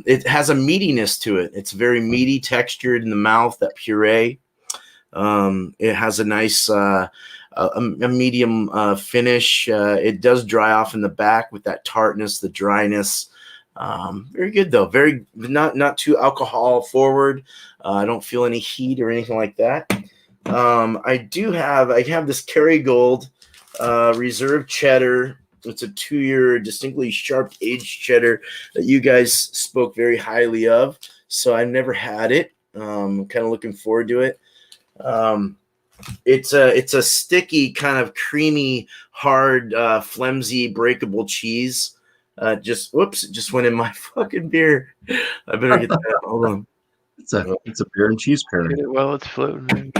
It has a meatiness to it. It's very meaty, textured in the mouth. That puree. It has a nice. A medium finish. It does dry off in the back with that tartness, the dryness. Very good though. Very not too alcohol forward. I don't feel any heat or anything like that. I have this Kerrygold Reserve Cheddar. It's a 2-year distinctly sharp aged cheddar that you guys spoke very highly of. So I've never had it. Kind of looking forward to it. It's a sticky, kind of creamy, hard, flimsy, breakable cheese. It just went in my fucking beer. I better get that. Hold on. It's a beer and cheese pairing. Get it while it's floating.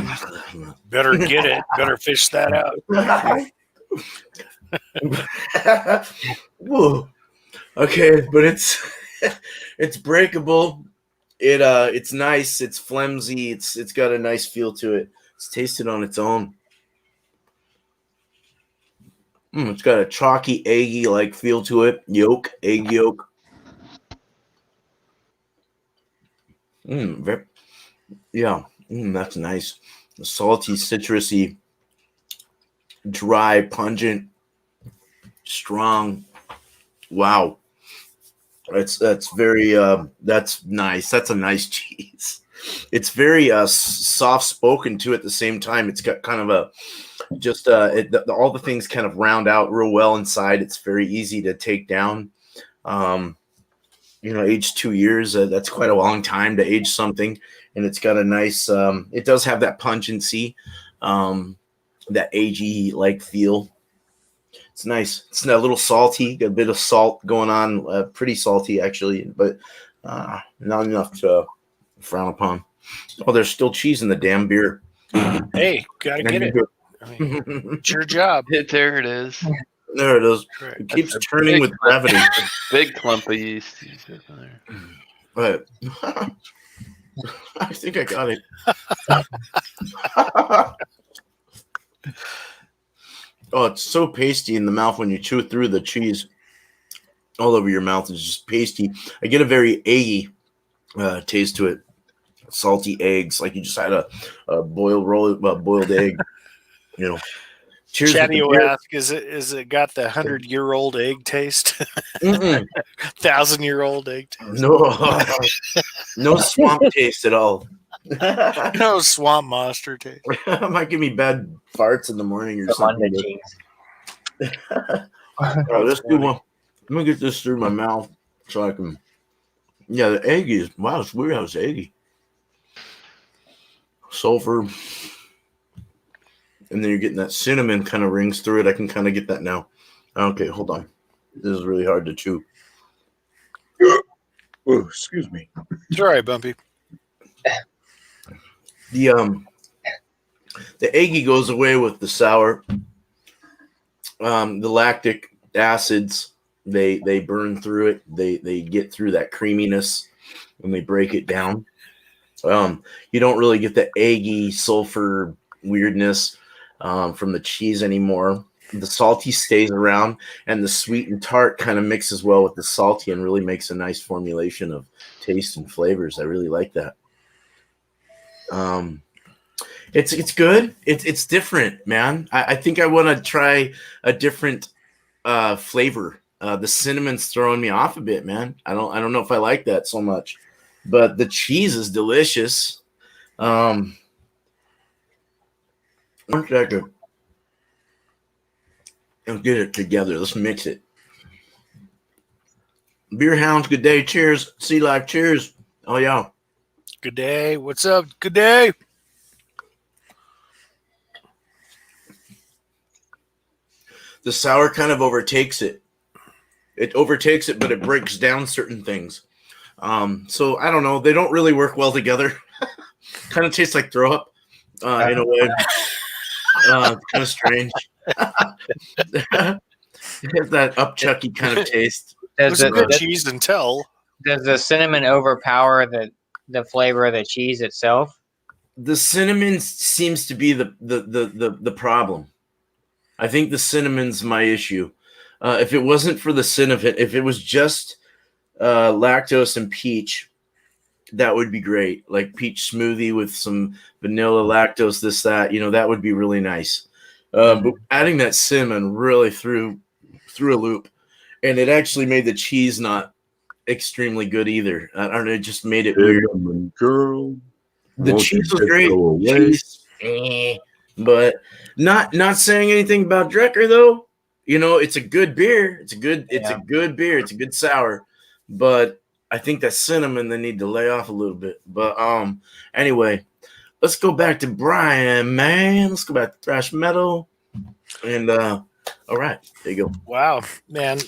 Better get it. Better fish that out. Whoa. Okay, but it's breakable. It's nice. It's flimsy. It's got a nice feel to it. It's tasted on its own. It's got a chalky, eggy like feel to it. Egg yolk. That's nice. Salty, citrusy, dry, pungent, strong. Wow. That's very that's nice. That's a nice cheese. It's very soft spoken too at the same time. It's got kind of a all the things kind of round out real well inside. It's very easy to take down. Aged 2 years, that's quite a long time to age something. And it's got a nice, it does have that pungency, that agey like feel. It's nice. It's a little salty, got a bit of salt going on, pretty salty actually, but not enough to frown upon. Oh, there's still cheese in the damn beer. Hey, gotta get it. I mean, it's your job. There it is. There it is. Right. It keeps turning with gravity. Big clump of yeast. But I think I got it. Oh, it's so pasty in the mouth when you chew through the cheese. All over your mouth is just pasty. I get a very eggy taste to it. Salty eggs, like you just had a boiled egg. Cheers. Chatty will ask, is it got the 100-year-old egg taste? 1,000-year-old egg taste? No swamp taste at all. No swamp monster taste. Might give me bad farts in the morning or something. Let's do one. Let me get this through my mouth so I can. Yeah, the egg is it's weird how it's eggy. Sulfur, and then you're getting that cinnamon kind of rings through it. I can kind of get that now. Okay, hold on. This is really hard to chew. Oh, excuse me. It's all right, Bumpy. The eggy goes away with the sour. The lactic acids they burn through it. They get through that creaminess and they break it down. You don't really get the eggy sulfur weirdness from the cheese anymore. The salty stays around, and the sweet and tart kind of mixes well with the salty and really makes a nice formulation of taste and flavors. I really like that. It's good. It's different, man. I think I want to try a different flavor. The cinnamon's throwing me off a bit, man. I don't know if I like that so much, but the cheese is delicious. One second. Let's get it together. Let's mix it. Beer Hounds, good day. Cheers. Sea Life, cheers. Oh, yeah. Good day. What's up? Good day. The sour kind of overtakes it. It overtakes it, but it breaks down certain things. So I don't know. They don't really work well together. Kind of tastes like throw up in a way. It's kind of strange. It has that upchucky kind of taste. Does There's a good the, cheese and tell. does the cinnamon overpower the flavor of the cheese itself? The cinnamon seems to be the problem. I think the cinnamon's my issue. If it wasn't for the cinnamon, if it was just lactose and peach, that would be great. Like peach smoothie with some vanilla, lactose, this, that, that would be really nice. But adding that cinnamon really threw a loop. And it actually made the cheese not extremely good either. I don't know, it just made it weird. Girl, The cheese was great. Cheese, but not saying anything about Drecker though. It's a good beer. It's a good beer. It's a good sour. But I think that cinnamon they need to lay off a little bit. But anyway, let's go back to Brian, man. Let's go back to thrash metal. And all right, there you go. Wow, man.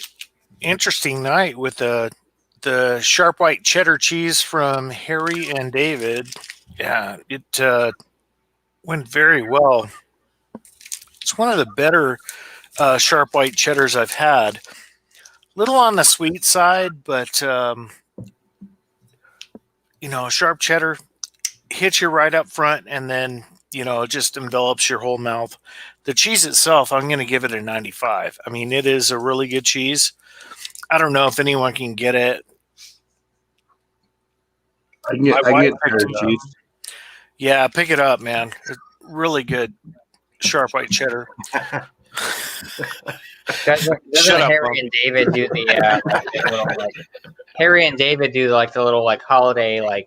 Interesting night with the sharp white cheddar cheese from Harry and David. Yeah, it went very well. It's one of the better sharp white cheddars I've had. Little on the sweet side, but sharp cheddar hits you right up front, and then it just envelops your whole mouth. The cheese itself, I'm going to give it a 95. I mean, it is a really good cheese. I don't know if anyone can get it. I get cheddar cheese. Yeah, pick it up, man. It's really good sharp white cheddar. Doesn't Harry and David do Harry and David do the little holiday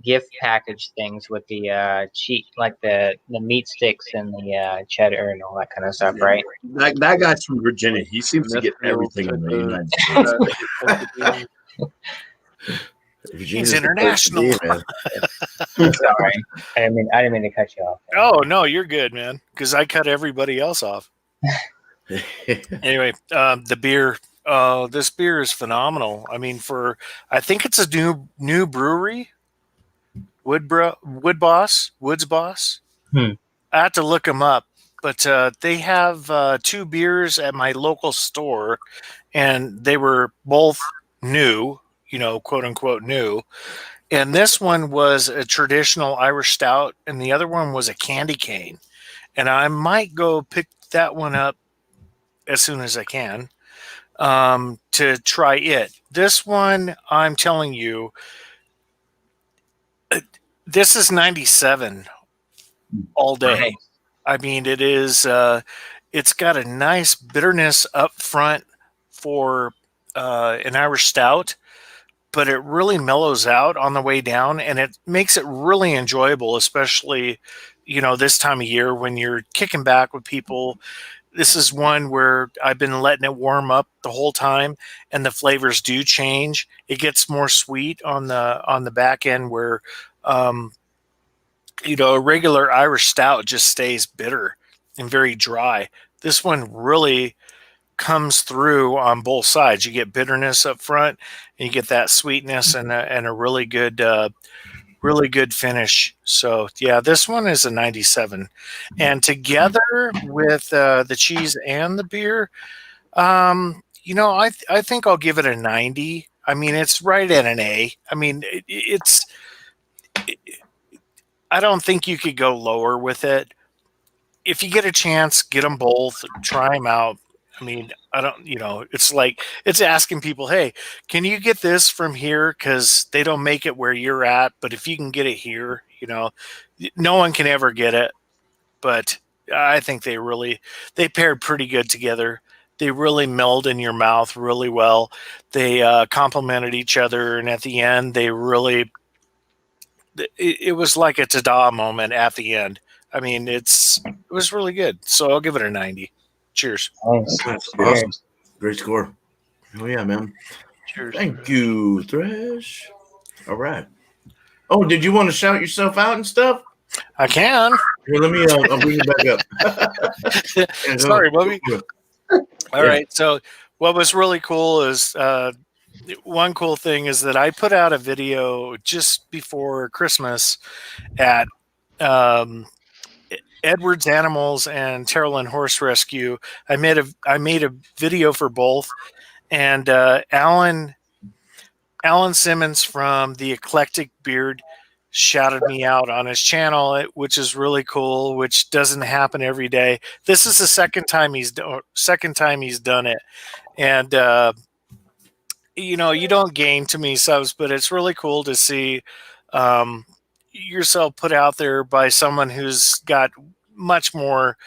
gift package things with the cheap the meat sticks and the cheddar and all that kind of stuff, right? That guy's from Virginia. He seems to get everything in the United States. He's international. Sorry, I didn't mean to cut you off. Oh no, you're good, man. Because I cut everybody else off. Anyway, the beer. This beer is phenomenal. I mean, I think it's a new brewery. Woods Boss. I have to look them up, but they have 2 beers at my local store, and they were both new, quote unquote new. And this one was a traditional Irish stout, and the other one was a candy cane. And I might go pick that one up as soon as I can to try it. This one, I'm telling you, this is 97 all day. Nice. I mean, it is. It's got a nice bitterness up front for an Irish stout, but it really mellows out on the way down, and it makes it really enjoyable, especially this time of year when you're kicking back with people. This is one where I've been letting it warm up the whole time, and the flavors do change. It gets more sweet on the back end, where a regular Irish stout just stays bitter and very dry. This one really comes through on both sides. You get bitterness up front, and you get that sweetness and a really good finish. So yeah, this one is a 97, and together with the cheese and the beer, I think I'll give it a 90. I mean, it's right at an A. I mean, I don't think you could go lower with it. If you get a chance, get them both, try them out. I mean, I don't, it's asking people, hey, can you get this from here? Because they don't make it where you're at. But if you can get it here, no one can ever get it. But I think they paired pretty good together. They really meld in your mouth really well. They complemented each other. And at the end, they really it was like a ta-da moment at the end. I mean, it was really good. So I'll give it a 90. Cheers. Nice. That's Cheers. awesome. Great score. Oh yeah, man. Cheers. Thank you, Thrash. All right. Oh, did you want to shout yourself out and stuff? I can. Here, let me. I'll bring you back up. Yeah, go. Sorry, Bumpy. Go. All Yeah. right. So what was really cool is one cool thing is that I put out a video just before Christmas at Edwards Animals and Terrell Horse Rescue. I made a video for both, and Alan Simmons from the Eclectic Beard shouted me out on his channel, which is really cool, which doesn't happen every day. This is the second time he's done it, and you know, you don't gain too many subs, but it's really cool to see yourself put out there by someone who's got much more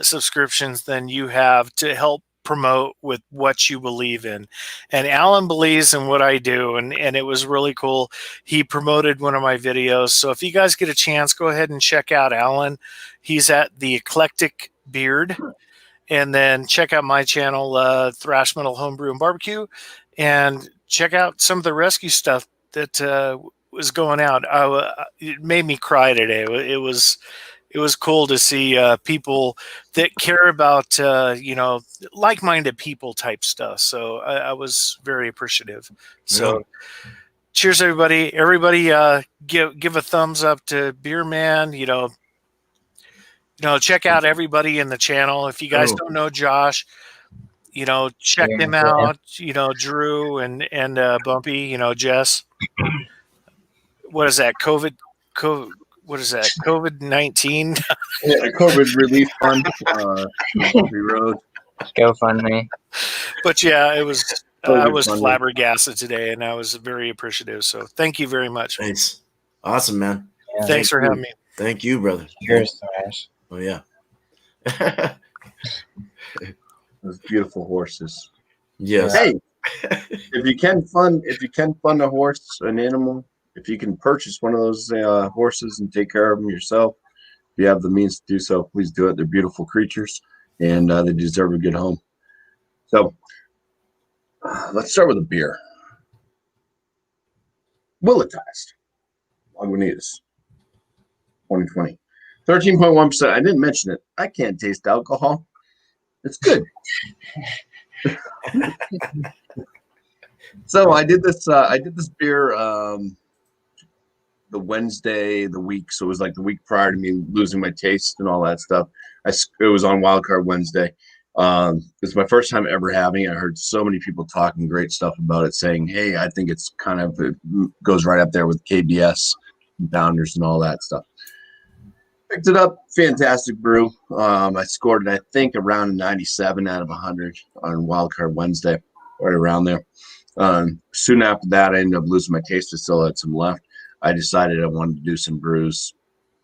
subscriptions than you have to help promote with what you believe in. And Alan believes in what I do, and it was really cool. He promoted one of my videos. So if you guys get a chance, go ahead and check out Alan. He's at the Eclectic Beard. And then check out my channel, Thrash Metal Homebrew and Barbecue, and check out some of the rescue stuff that was going out. It made me cry today. It was cool to see people that care about you know, like-minded people type stuff. So I was very appreciative. So cheers, everybody! Everybody, give a thumbs up to Beer Man. You know, check out everybody in the channel. If you guys don't know Josh, you know, check them out. You know, Drew and Bumpy. You know, Jess. What is that? What is that? COVID-19. Yeah, COVID relief fund. Bumpy Road. GoFundMe. But yeah, it was. I was funding. flabbergasted today, and I was very appreciative. So thank you very much. Thanks. Awesome, man. Yeah. Thanks for having me. Thank you, brother. Cheers, Thrash. Oh yeah. Those beautiful horses. Yes. Hey, if you can fund a horse, an animal, if you can purchase one of those horses and take care of them yourself, if you have the means to do so, please do it. They're beautiful creatures, and they deserve a good home. So let's start with a beer. Willetized Lagunitas 2020. 13.1%. I didn't mention it. I can't taste alcohol. It's good. So I did this beer the Wednesday, the week. So it was like the week prior to me losing my taste and all that stuff. It was on Wildcard Wednesday. It's my first time ever having it. I heard so many people talking great stuff about it, saying, hey, I think it's kind of, it goes right up there with KBS, Bounders, and all that stuff. Picked it up, fantastic brew. I scored it, I think, around a 97 out of 100 on Wildcard Wednesday, right around there. Soon after that, I ended up losing my taste. I still had some left. I decided I wanted to do some brews.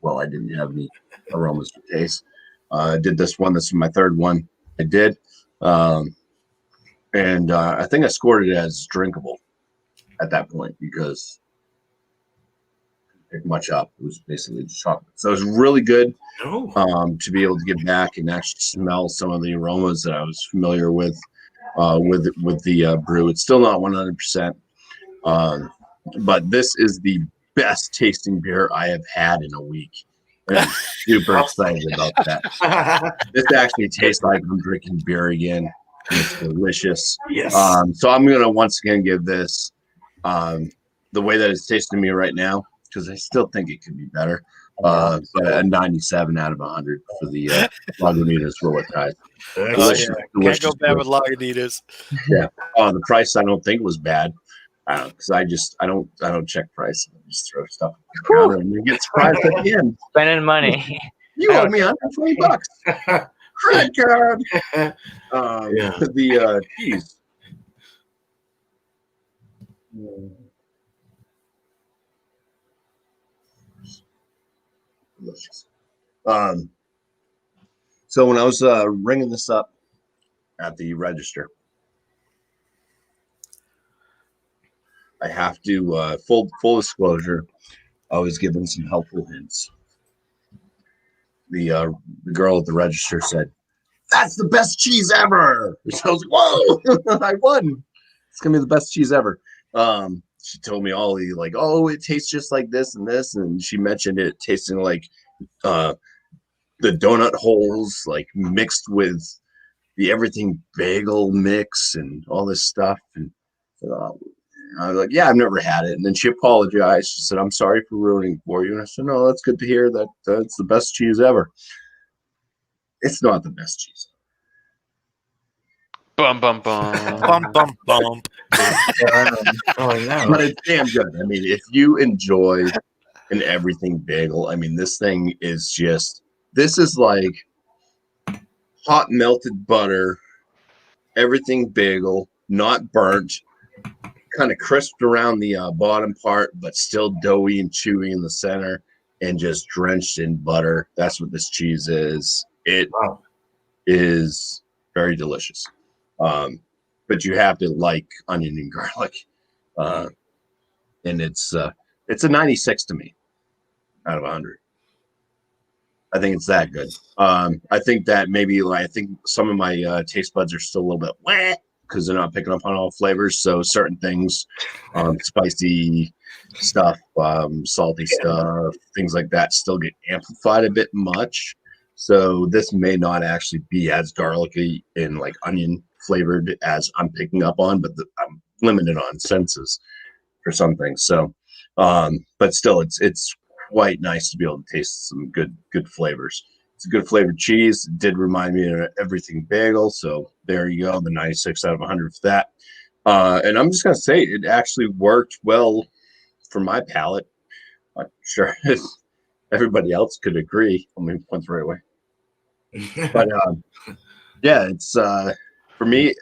Well, I didn't have any aromas to taste. I did this one. This is my third one I did. And I think I scored it as drinkable at that point because pick much up. It was basically just chocolate. So it was really good to be able to get back and actually smell some of the aromas that I was familiar with the brew. It's still not 100%, but this is the best tasting beer I have had in a week. I'm super excited about that. This actually tastes like I'm drinking beer again. It's delicious. Yes. So I'm going to once again give this the way that it's tasting to me right now, because I still think it could be better. But a 97 out of 100 for the Lagunitas Willetized. Delicious. Can't go bad with Lagunitas. Yeah. The price I don't think was bad. Because I don't check price. I just throw stuff on the counter and you get surprised at the end. Spending money. You owe me $120. Credit card. The cheese. Delicious. So when I was ringing this up at the register, I have to full disclosure. I was given some helpful hints. The girl at the register said, "That's the best cheese ever." So I was like, "Whoa, I won! It's gonna be the best cheese ever." She told me all the like, "Oh, it tastes just like this and this," and she mentioned it tasting like the donut holes, like mixed with the everything bagel mix and all this stuff. And I was like, "Yeah, I've never had it." And then she apologized. She said, "I'm sorry for ruining it for you." And I said, "No, that's good to hear. That's the best cheese ever." It's not the best cheese. Bum bum bum. Bump, bump, bump. Oh, yeah. But it's damn good. I mean, if you enjoy an everything bagel, I mean, this thing is just, this is like hot melted butter, everything bagel, not burnt, kind of crisped around the bottom part, but still doughy and chewy in the center, and just drenched in butter. That's what this cheese is. It Wow. is very delicious. But you have to like onion and garlic. And it's a 96 to me out of 100. I think it's that good. I think that maybe I think some of my taste buds are still a little bit wet because they're not picking up on all flavors. So certain things, spicy stuff, salty stuff, things like that still get amplified a bit much. So this may not actually be as garlicky and like onion flavored as I'm picking up on, but I'm limited on senses for some things. So, but still, it's quite nice to be able to taste some good flavors. It's a good flavored cheese. It did remind me of everything bagel. So there you go, the 96 out of 100 for that. And I'm just gonna say it actually worked well for my palate. I'm sure everybody else could agree. I mean, went the right way. But yeah, it's for me.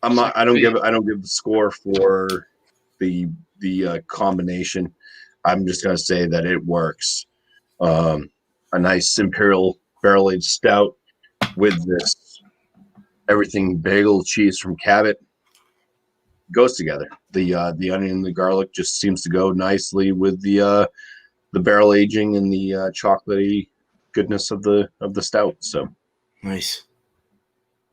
I don't give the score for the combination. I'm just gonna say that it works. A nice imperial barrel aged stout with this everything bagel cheese from Cabot goes together. The onion and the garlic just seems to go nicely with the barrel aging and the chocolatey goodness of the stout. So Nice.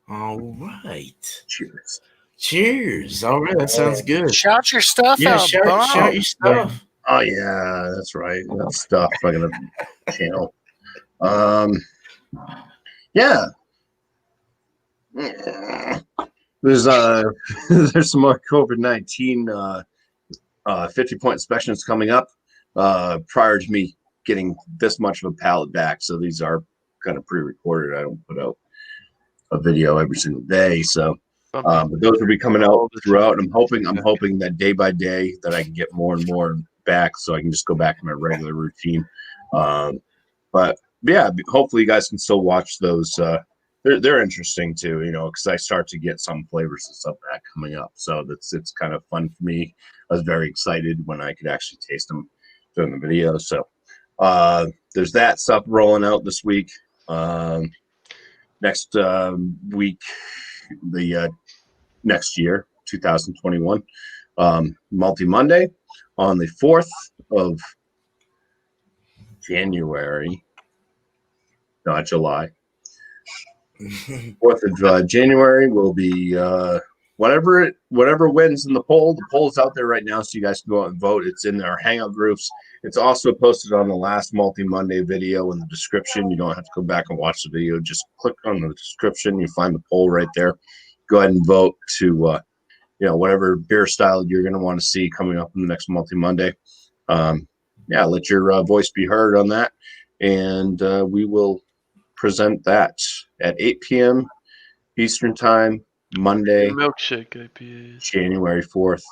All right. cheers. Cheers. All right. That sounds good. Shout your stuff Yeah, out, shout Bob. your stuff. Oh yeah, that's right. That stuff I'm gonna channel. Yeah. There's there's some more COVID-19 50-point inspections coming up prior to me getting this much of a pallet back. So these are kind of pre-recorded. I don't put out a video every single day. So but those will be coming out throughout. I'm hoping that day by day that I can get more and more back so I can just go back to my regular routine. But yeah, hopefully you guys can still watch those. They're interesting too, you know, because I start to get some flavors and stuff back coming up. So it's kind of fun for me. I was very excited when I could actually taste them during the video. So there's that stuff rolling out this week. Next week, the next year, 2021, Multi Monday on the 4th of January, not July. 4th of January will be whatever wins in the poll. The poll is out there right now, so you guys can go out and vote. It's in our Hangout groups. It's also posted on the last Multi Monday video in the description. You don't have to go back and watch the video. Just click on the description. You find the poll right there. Go ahead and vote to whatever beer style you're going to want to see coming up in the next Multi Monday. Yeah, let your voice be heard on that, and we will present that at 8 p.m. Eastern Time, Monday, Milkshake IPAs. January 4th.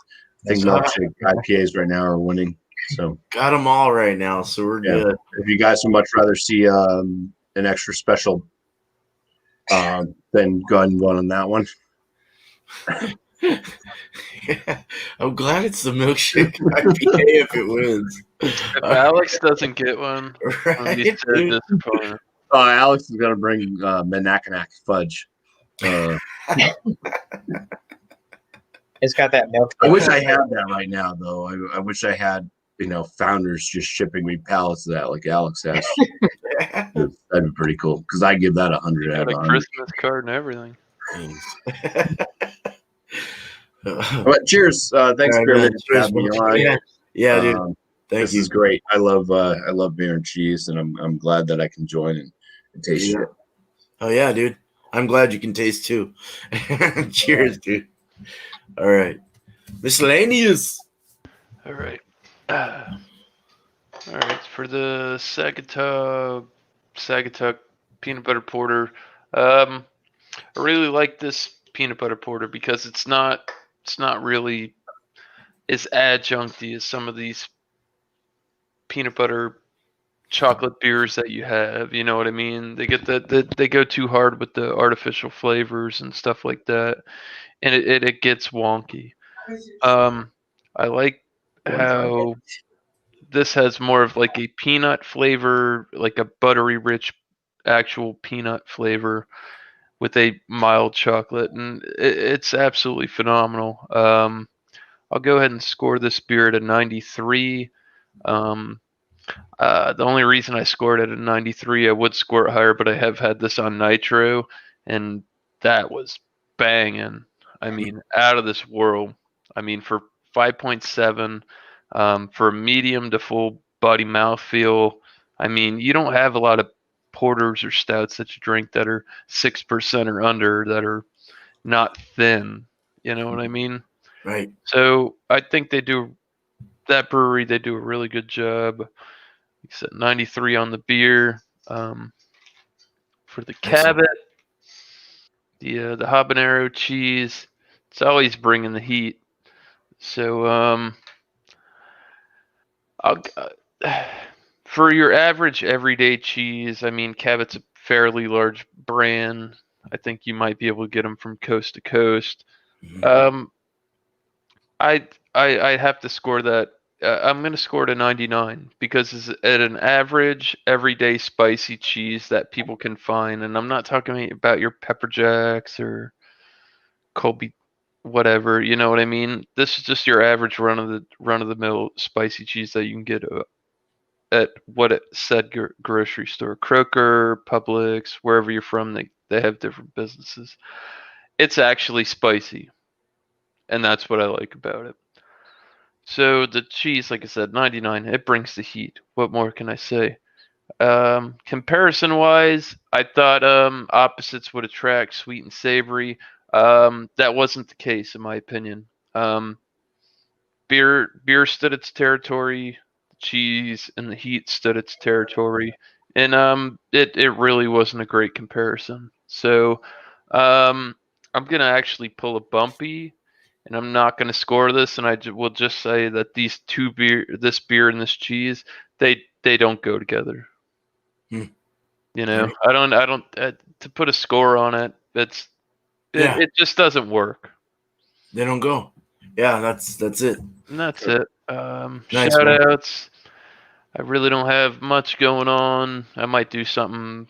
I think milkshake IPAs right now are winning. So got them all right now, so we're good. If you guys would much rather see an extra special, then go ahead and vote on that one. Yeah, I'm glad it's the milkshake IPA if it wins. If Alex doesn't get one, Right, he's so dude. disappointed. Alex is going to bring Manakanak fudge. It's got that milk. I wish I had that right now, though. I wish I had founders just shipping me pallets of that like Alex has. That'd be pretty cool because I give that 100 out Got of a 100. Christmas card and everything. But cheers. Thanks, All right, Spearman, man. for Cheers, having me bro. on. Yeah, dude. Thank This you. is great. I love beer and cheese, and I'm glad that I can join and taste it. Oh yeah, dude. I'm glad you can taste too. Cheers, dude. All right. Miscellaneous. All right. All right. For the Sagatuck peanut butter porter, I really like this peanut butter porter because it's not really as adjuncty as some of these peanut butter chocolate beers that you have. You know what I mean? They get they go too hard with the artificial flavors and stuff like that, and it gets wonky. I like how this has more of like a peanut flavor, like a buttery rich actual peanut flavor with a mild chocolate, and it's absolutely phenomenal. I'll go ahead and score this beer at a 93. Um, the only reason I scored it at a 93, I would score it higher, but I have had this on nitro, and that was banging. I mean, out of this world. I mean, for 5.7, for a medium to full body mouthfeel, I mean, you don't have a lot of porters or stouts that you drink that are 6% or under that are not thin. You know what I mean? Right. So I think that brewery, they do a really good job. Like I said, 93 on the beer. For the Excellent. Cabot, the habanero cheese, it's always bringing the heat. So I'll, for your average everyday cheese, I mean, Cabot's a fairly large brand. I think you might be able to get them from coast to coast. Um, I have to score that. I'm going to score it a 99 because it's at an average everyday spicy cheese that people can find, and I'm not talking about your pepper jacks or Colby, whatever. You know what I mean? This is just your average run of the mill spicy cheese that you can get at what it said grocery store, Kroger, Publix, wherever you're from. They have different businesses. It's actually spicy, and that's what I like about it. So the cheese, like I said, 99. It brings the heat. What more can I say? Comparison wise, I thought opposites would attract sweet and savory. That wasn't the case in my opinion. Beer stood its territory. Cheese and the heat stood its territory, and it really wasn't a great comparison. So I'm gonna actually pull a Bumpy, and I'm not gonna score this, and will just say that this beer and this cheese, they don't go together. Hmm. You know, Right. I don't to put a score on it. It just doesn't work. They don't go. Yeah, that's it. And that's it. Nice, Shout man. outs. I really don't have much going on. I might do something.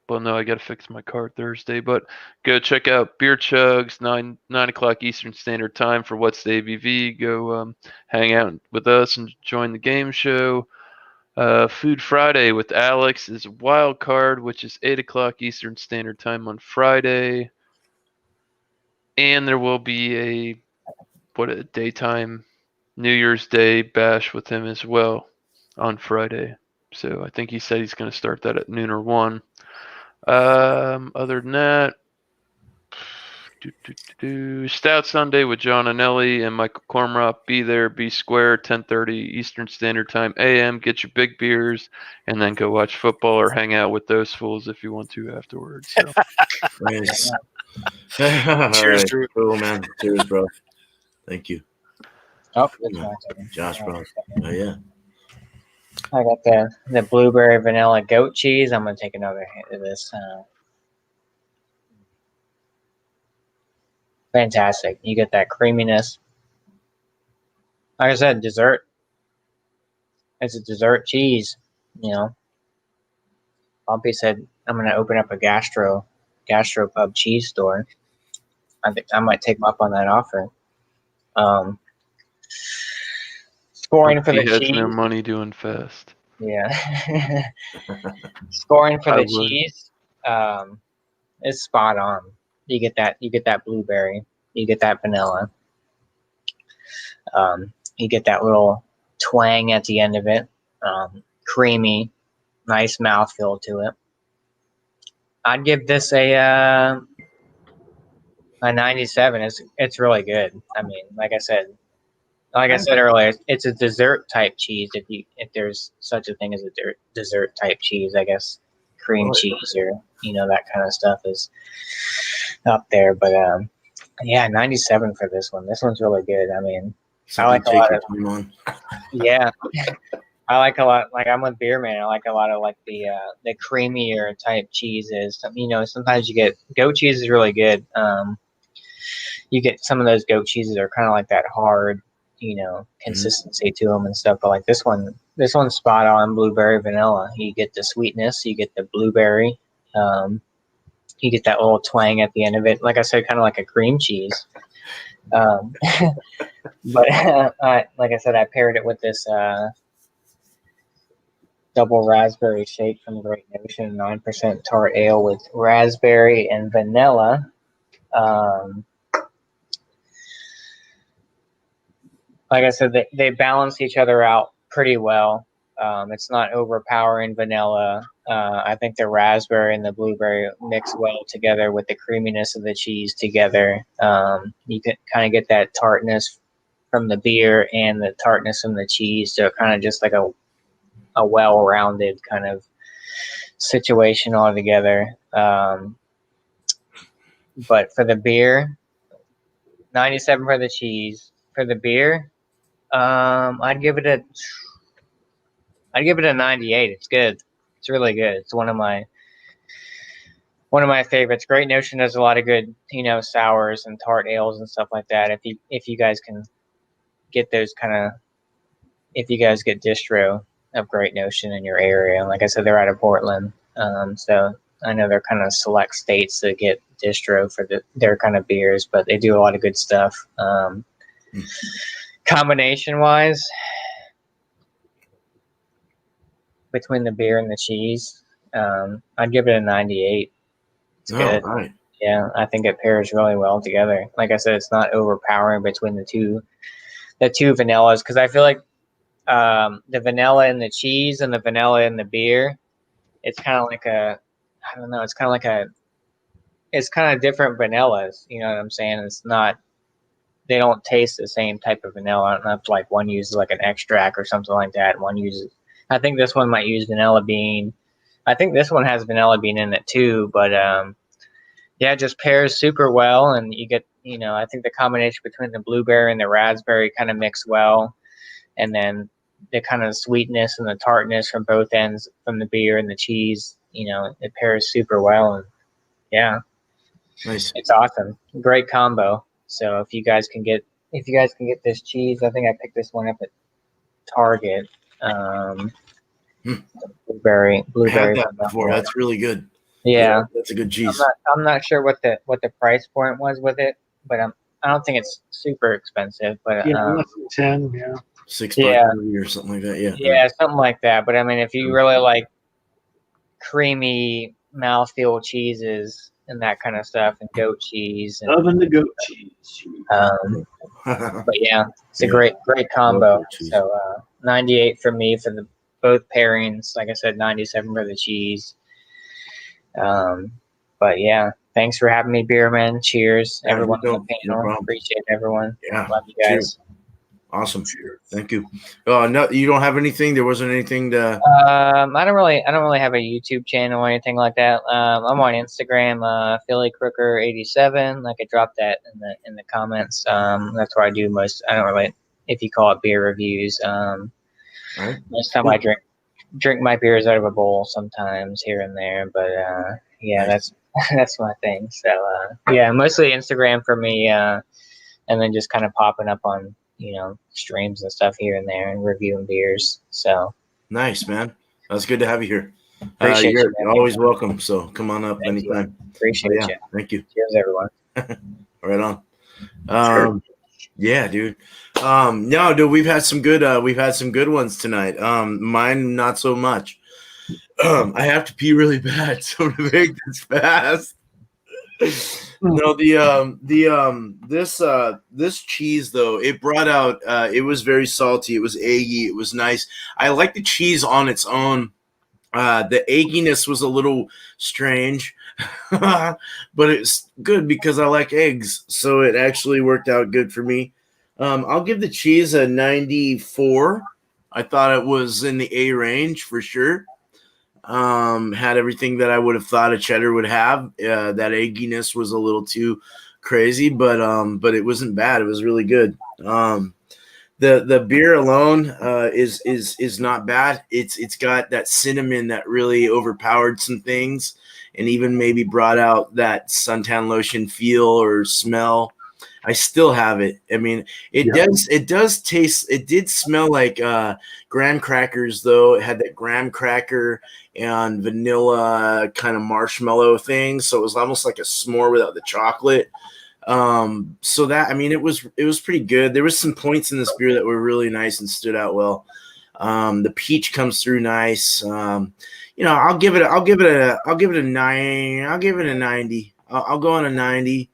Well, no, I got to fix my car Thursday. But go check out Beer Chugs 9 o'clock Eastern Standard Time for What's the ABV. Go hang out with us and join the game show. Food Friday with Alex is Wild Card, which is 8 o'clock Eastern Standard Time on Friday. And there will be a daytime New Year's Day bash with him as well on Friday. So I think he said he's going to start that at noon or 1. Other than that, Stout Sunday with John Anelli and Michael Cormrock. Be there, be square, 10:30 Eastern Standard Time AM. Get your big beers and then go watch football or hang out with those fools if you want to afterwards. So. Nice. Cheers, All right. Drew. Cool, man. Cheers, bro. Thank you. Oh, that's Yeah. fine. Josh, bro. Oh, yeah. I got the blueberry vanilla goat cheese. I'm gonna take another hit of this. Fantastic. You get that creaminess. Like I said, dessert. It's a dessert cheese. You know, Bumpy said I'm gonna open up a gastropub cheese store. I think I might take him up on that offer. Scoring for the He has cheese. no money doing fast. Yeah. Scoring for I the would. cheese is spot on. You get that blueberry, you get that vanilla, you get that little twang at the end of it, creamy, nice mouthfeel to it. I'd give this a 97. It's really good. I mean, like I said earlier, it's a dessert type cheese. If there's such a thing as a dessert type cheese, I guess cream cheese or that kind of stuff is up there. But yeah, 97 for this one. This one's really good. I mean, I like a lot of yeah. I like a lot. Like I'm with Beer Man. I like a lot of like the creamier type cheeses. Sometimes you get goat cheese is really good. You get some of those goat cheeses are kind of like that hard, consistency to them and stuff. But like this one's spot on blueberry vanilla. You get the sweetness, you get the blueberry, you get that little twang at the end of it. Like I said, kind of like a cream cheese. But like I said, I paired it with this double raspberry shake from Great Notion, 9% tart ale with raspberry and vanilla. Like I said, they balance each other out pretty well. It's not overpowering vanilla. I think the raspberry and the blueberry mix well together with the creaminess of the cheese together. You can kind of get that tartness from the beer and the tartness from the cheese. So kind of just like a well-rounded kind of situation altogether. But for the beer, 97 for the cheese. For the beer, I'd give it a 98. It's good. It's really good. It's one of my favorites. Great Notion does a lot of good, sours and tart ales and stuff like that. If you guys can get those if you guys get distro of Great Notion in your area, like I said, they're out of Portland, so I know they're kind of select states that get distro for their kind of beers, but they do a lot of good stuff. Combination wise, between the beer and the cheese, I'd give it a 98. It's good. Right. Yeah, I think it pairs really well together. Like I said, it's not overpowering between the two vanillas, because I feel like the vanilla in the cheese and the vanilla in the beer, it's kind of like I don't know, it's kind of different vanillas. You know what I'm saying? They don't taste the same type of vanilla. I don't know if like one uses like an extract or something like that, and one uses. I think this one might use vanilla bean. I think this one has vanilla bean in it too, but yeah, it just pairs super well, and you get, I think the combination between the blueberry and the raspberry kind of mix well, and then the kind of sweetness and the tartness from both ends from the beer and the cheese, it pairs super well, and yeah, Nice. It's awesome. Great combo. So if you guys can get this cheese, I think I picked this one up at Target. Blueberry. I had that before. That's really good. Yeah, that's a good cheese. I'm not sure what the price point was with it, but I don't think it's super expensive. But less than 10. Yeah. $6 or something like that. Yeah. Yeah, something like that. But I mean, if you really like creamy mouthfeel cheeses and that kind of stuff, and goat cheese, and Loving the goat cheese. but yeah, it's a great combo. So 98 for me for both pairings. Like I said, 97 for the cheese. But yeah, thanks for having me, Beerman. Cheers, everyone on the panel. Appreciate everyone. Yeah, love you guys. Cheers. Awesome. Thank you. No, you don't have anything? There wasn't anything to. I don't really have a YouTube channel or anything like that. I'm on Instagram, Philly Crooker 87. Like I dropped that in the comments. That's where I do most. I don't really, if you call it beer reviews. Right. Most time I drink my beers out of a bowl sometimes here and there, but yeah, nice. That's my thing. So yeah, mostly Instagram for me, and then just kind of popping up on streams and stuff here and there and reviewing beers. So nice, man. That's good to have you here. Appreciate you're always welcome. So come on up anytime. Appreciate you. Thank you. Cheers, everyone. Right on. Yeah, dude. No, dude, we've had some good ones tonight. Mine not so much. I have to pee really bad, so to make this fast. No, this cheese though, it brought out it was very salty, it was eggy, it was nice. I like the cheese on its own. The egginess was a little strange, but it's good because I like eggs, so it actually worked out good for me. I'll give the cheese a 94. I thought it was in the A range for sure. Had everything that I would have thought a cheddar would have. That egginess was a little too crazy, but it wasn't bad. It was really good. The beer alone is not bad. It's got that cinnamon that really overpowered some things, and even maybe brought out that suntan lotion feel or smell. I still have it. I mean, it does taste. It did smell like graham crackers, though. It had that graham cracker and vanilla kind of marshmallow thing, so it was almost like a s'more without the chocolate. So that, I mean, it was pretty good. There was some points in this beer that were really nice and stood out well. The peach comes through nice. I'll give it a 9. I'll give it a 90. I'll go on a 90.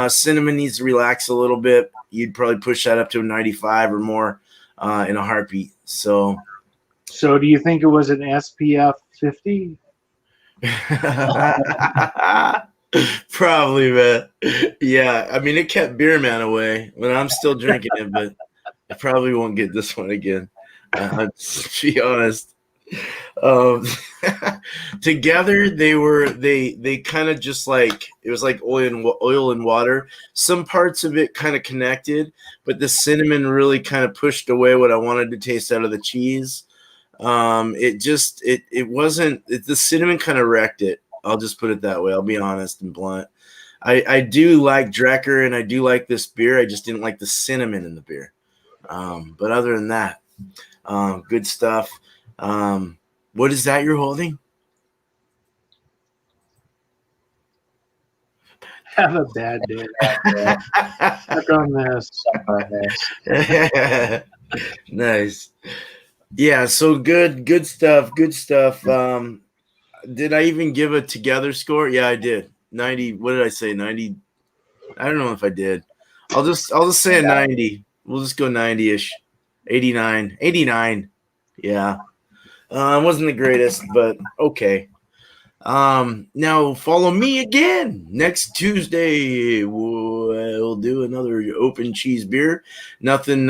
Cinnamon needs to relax a little bit. You'd probably push that up to a 95 or more in a heartbeat. So do you think it was an SPF 50? Probably, man. Yeah, I mean, it kept Beer Man away when I'm still drinking it, but I probably won't get this one again. To be honest. Together they kind of just like, it was like oil and water. Some parts of it kind of connected, but the cinnamon really kind of pushed away what I wanted to taste out of the cheese. It wasn't, the cinnamon kind of wrecked it. I'll just put it that way. I'll be honest and blunt. I do like Drecker and I do like this beer. I just didn't like the cinnamon in the beer. But other than that, good stuff. What is that you're holding? Have a bad day. Suck on this. Nice. Yeah, so good stuff. Did I even give a together score? Yeah, I did. 90. What did I say? 90. I don't know if I did. I'll just say a 90. We'll just go 90-ish. 89. 89. Yeah. It wasn't the greatest, but okay. Now follow me again next Tuesday. We'll do another open cheese beer. Nothing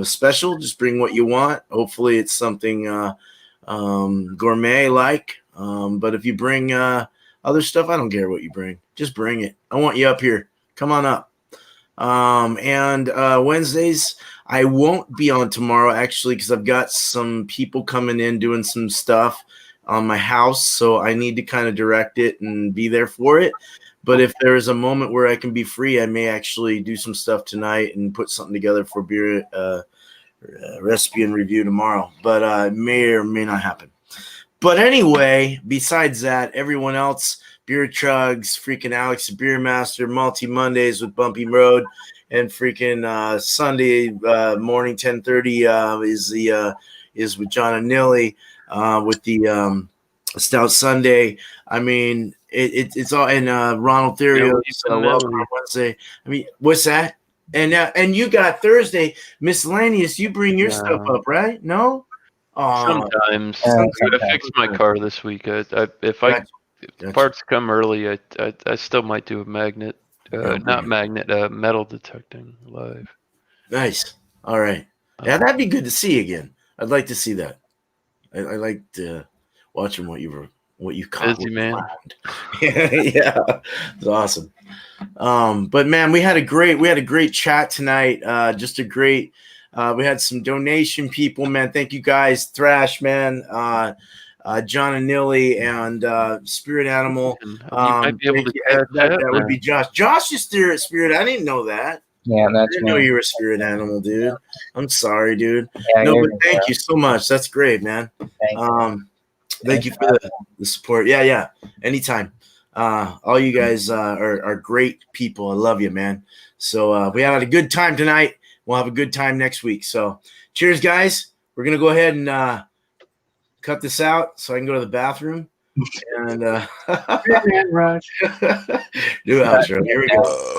special. Just bring what you want. Hopefully it's something gourmet like. But if you bring other stuff, I don't care what you bring. Just bring it. I want you up here. Come on up. And Wednesdays, I won't be on tomorrow actually because I've got some people coming in doing some stuff on my house, so I need to kind of direct it and be there for it. But if there is a moment where I can be free, I may actually do some stuff tonight and put something together for beer recipe and review tomorrow. But it may or may not happen. But anyway, besides that, everyone else, Beer Chugs, freaking Alex the Beer Master, Multi Mondays with Bumpy Road, and freaking Sunday morning 10:30 is with John and Nilly with the Stout Sunday. I mean, it's all, and Ronald Therio. Welcome on Wednesday. I mean, what's that? And you got Thursday Miscellaneous. You bring your stuff up, right? No. Sometimes I fixed my car this week. If parts come early, I still might do a magnet, metal detecting live. Nice. All right. Yeah, that'd be good to see again. I'd like to see that. I liked watching what you caught. Busy man. Yeah, it's awesome. But man, we had a great chat tonight. Just a great. We had some donation people, man. Thank you guys, Thrash, man. John and Nilly and Spirit Animal. That would be Josh. Josh is there at Spirit. I didn't know that. Yeah, I didn't know you were a Spirit Animal, dude. I'm sorry, dude. Yeah, no, but thank you so much. That's great, man. Thank you for the support. Yeah. Anytime. All you guys are great people. I love you, man. So we had a good time tonight. we'll have a good time next week. So cheers, guys. We're going to go ahead and cut this out so I can go to the bathroom and Rush. do outro. Here we go.